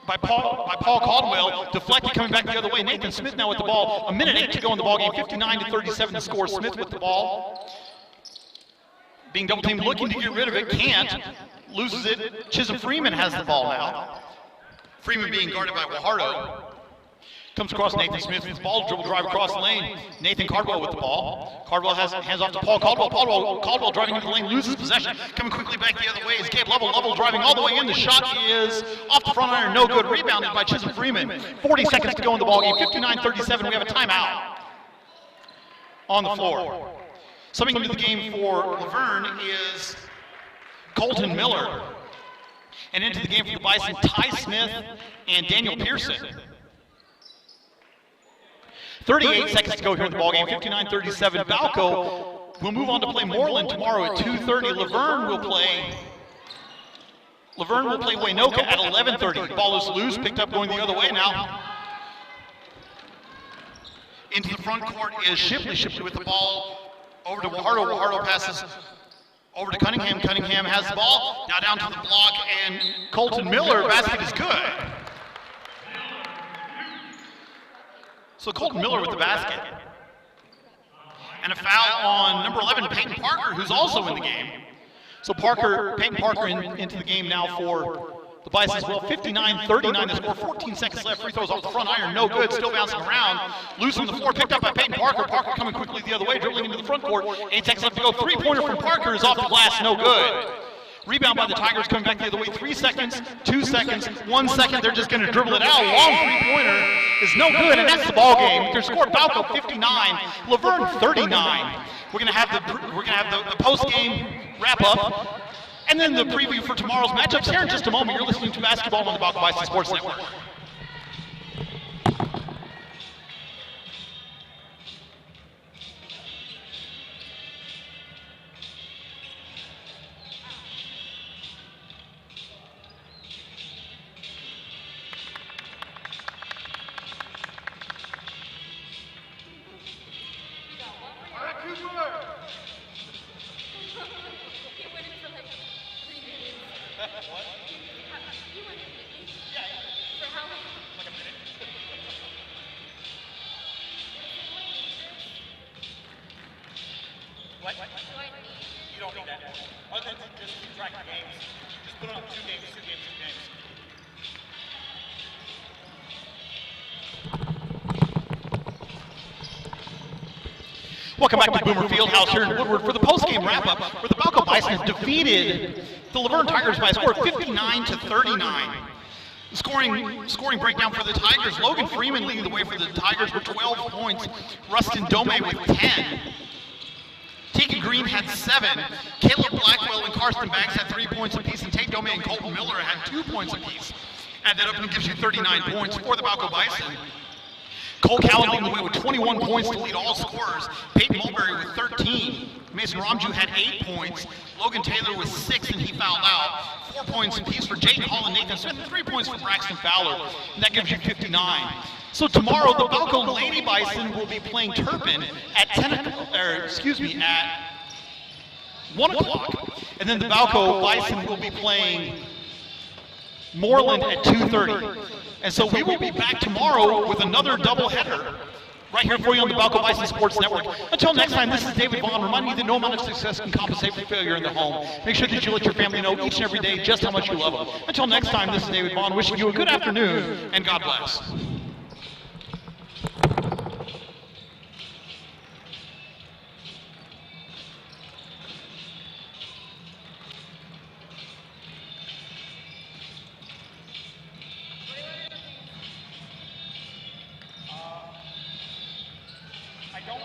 by Paul Caldwell, deflected coming back the other way. Nathan Smith now with the ball. 1:08 to go in the ball game. 59-37 to score. Smith with the ball. Being double teamed, looking to get rid of it, can't. Loses it. Chisholm Freeman has the ball now. Freeman being guarded by Guajardo. Comes across Nathan Smith with the ball, dribble drive across the lane. Nathan Cardwell with the ball. Cardwell has hands off to Paul Caldwell. Caldwell driving into the lane, loses possession. Coming quickly back the other way is Gabe Lovell. Lovell driving all the way in. The shot is off the front iron, no good. Rebounded by Chisholm Freeman. 40 seconds to go in the ballgame. 59-37. We have a timeout on the floor. Subbing into the game for Laverne is Colton Miller. And into the game for the Bison, Ty Smith and Daniel Pearson. 38 seconds to go here in the ballgame, 59-37. Balko will move on to play Moreland tomorrow at 2:30. Laverne will play Waynoka at 11:30. Ball is loose, picked up going the other way now. Into the front court is Shipley. Shipley with the ball over to Wahardo. Wahardo passes over to Cunningham. Cunningham has the ball. Now down to the block, and Colton Miller. Basket is good. So Colton Miller with the basket. And a foul on number 11, Peyton Parker, who's also in the game. So Peyton Parker into the game now for the Bison as well. 59-39 the score, 14 seconds left. Free throws off the front iron, no good. Still bouncing around. Loose on the floor, picked up by Peyton Parker. Parker coming quickly the other way, dribbling into the front court. 8 seconds left to go. Three-pointer from Parker is off the glass, no good. Rebound by the Tigers coming back the other way. 3 seconds, 2 seconds, 1 second. They're just going to dribble it out. Long three-pointer is no good, and that's the ball game. Their score: Balko 59, Laverne 39. We're going to have the post-game wrap-up, and then the preview for tomorrow's matchups here in just a moment. You're listening to Basketball on the Balko Bison Sports Network. You don't need that. Other than just keep track of games. Just put on 2 games, 2 games, 2 games. Welcome back to Boomer Fieldhouse here in Woodward for the post-game wrap-up, where the Balko Bison defeated the Laverne Tigers by a score of 59-39. Scoring breakdown for the Tigers. Logan Freeman leading the way for the Tigers with 12 points. Rustin Dome with 10. Tegan Green had 7. Caleb Blackwell and Karsten Banks had 3 points apiece, and Tate Dome and Colton Miller had 2 points apiece. Add that up and it gives you 39 points for the Balko Bison. Cole Cowan leading the way with 21 points to lead all scorers. Peyton Mulberry with 13. Mason Ramju had 8 points. Logan Taylor with 6, and he fouled out. 4 points apiece for Jayden Hall and Nathan Smith, and 3 points for Braxton Fowler. And that gives you 59. So tomorrow, the Balko Lady Bison will be playing Turpin at at 1 o'clock. And then the Balko Bison will be playing Moreland at 2:30. And so we will be back tomorrow with another doubleheader right here for you on the Balko Bison Sports Network. Until next time, this is David Vaughn reminding you that no amount of success can compensate for failure in the home. Make sure that you let your family know each and every day just how much you love them. Until next time, this is David Vaughn wishing you a good afternoon, and God bless. I don't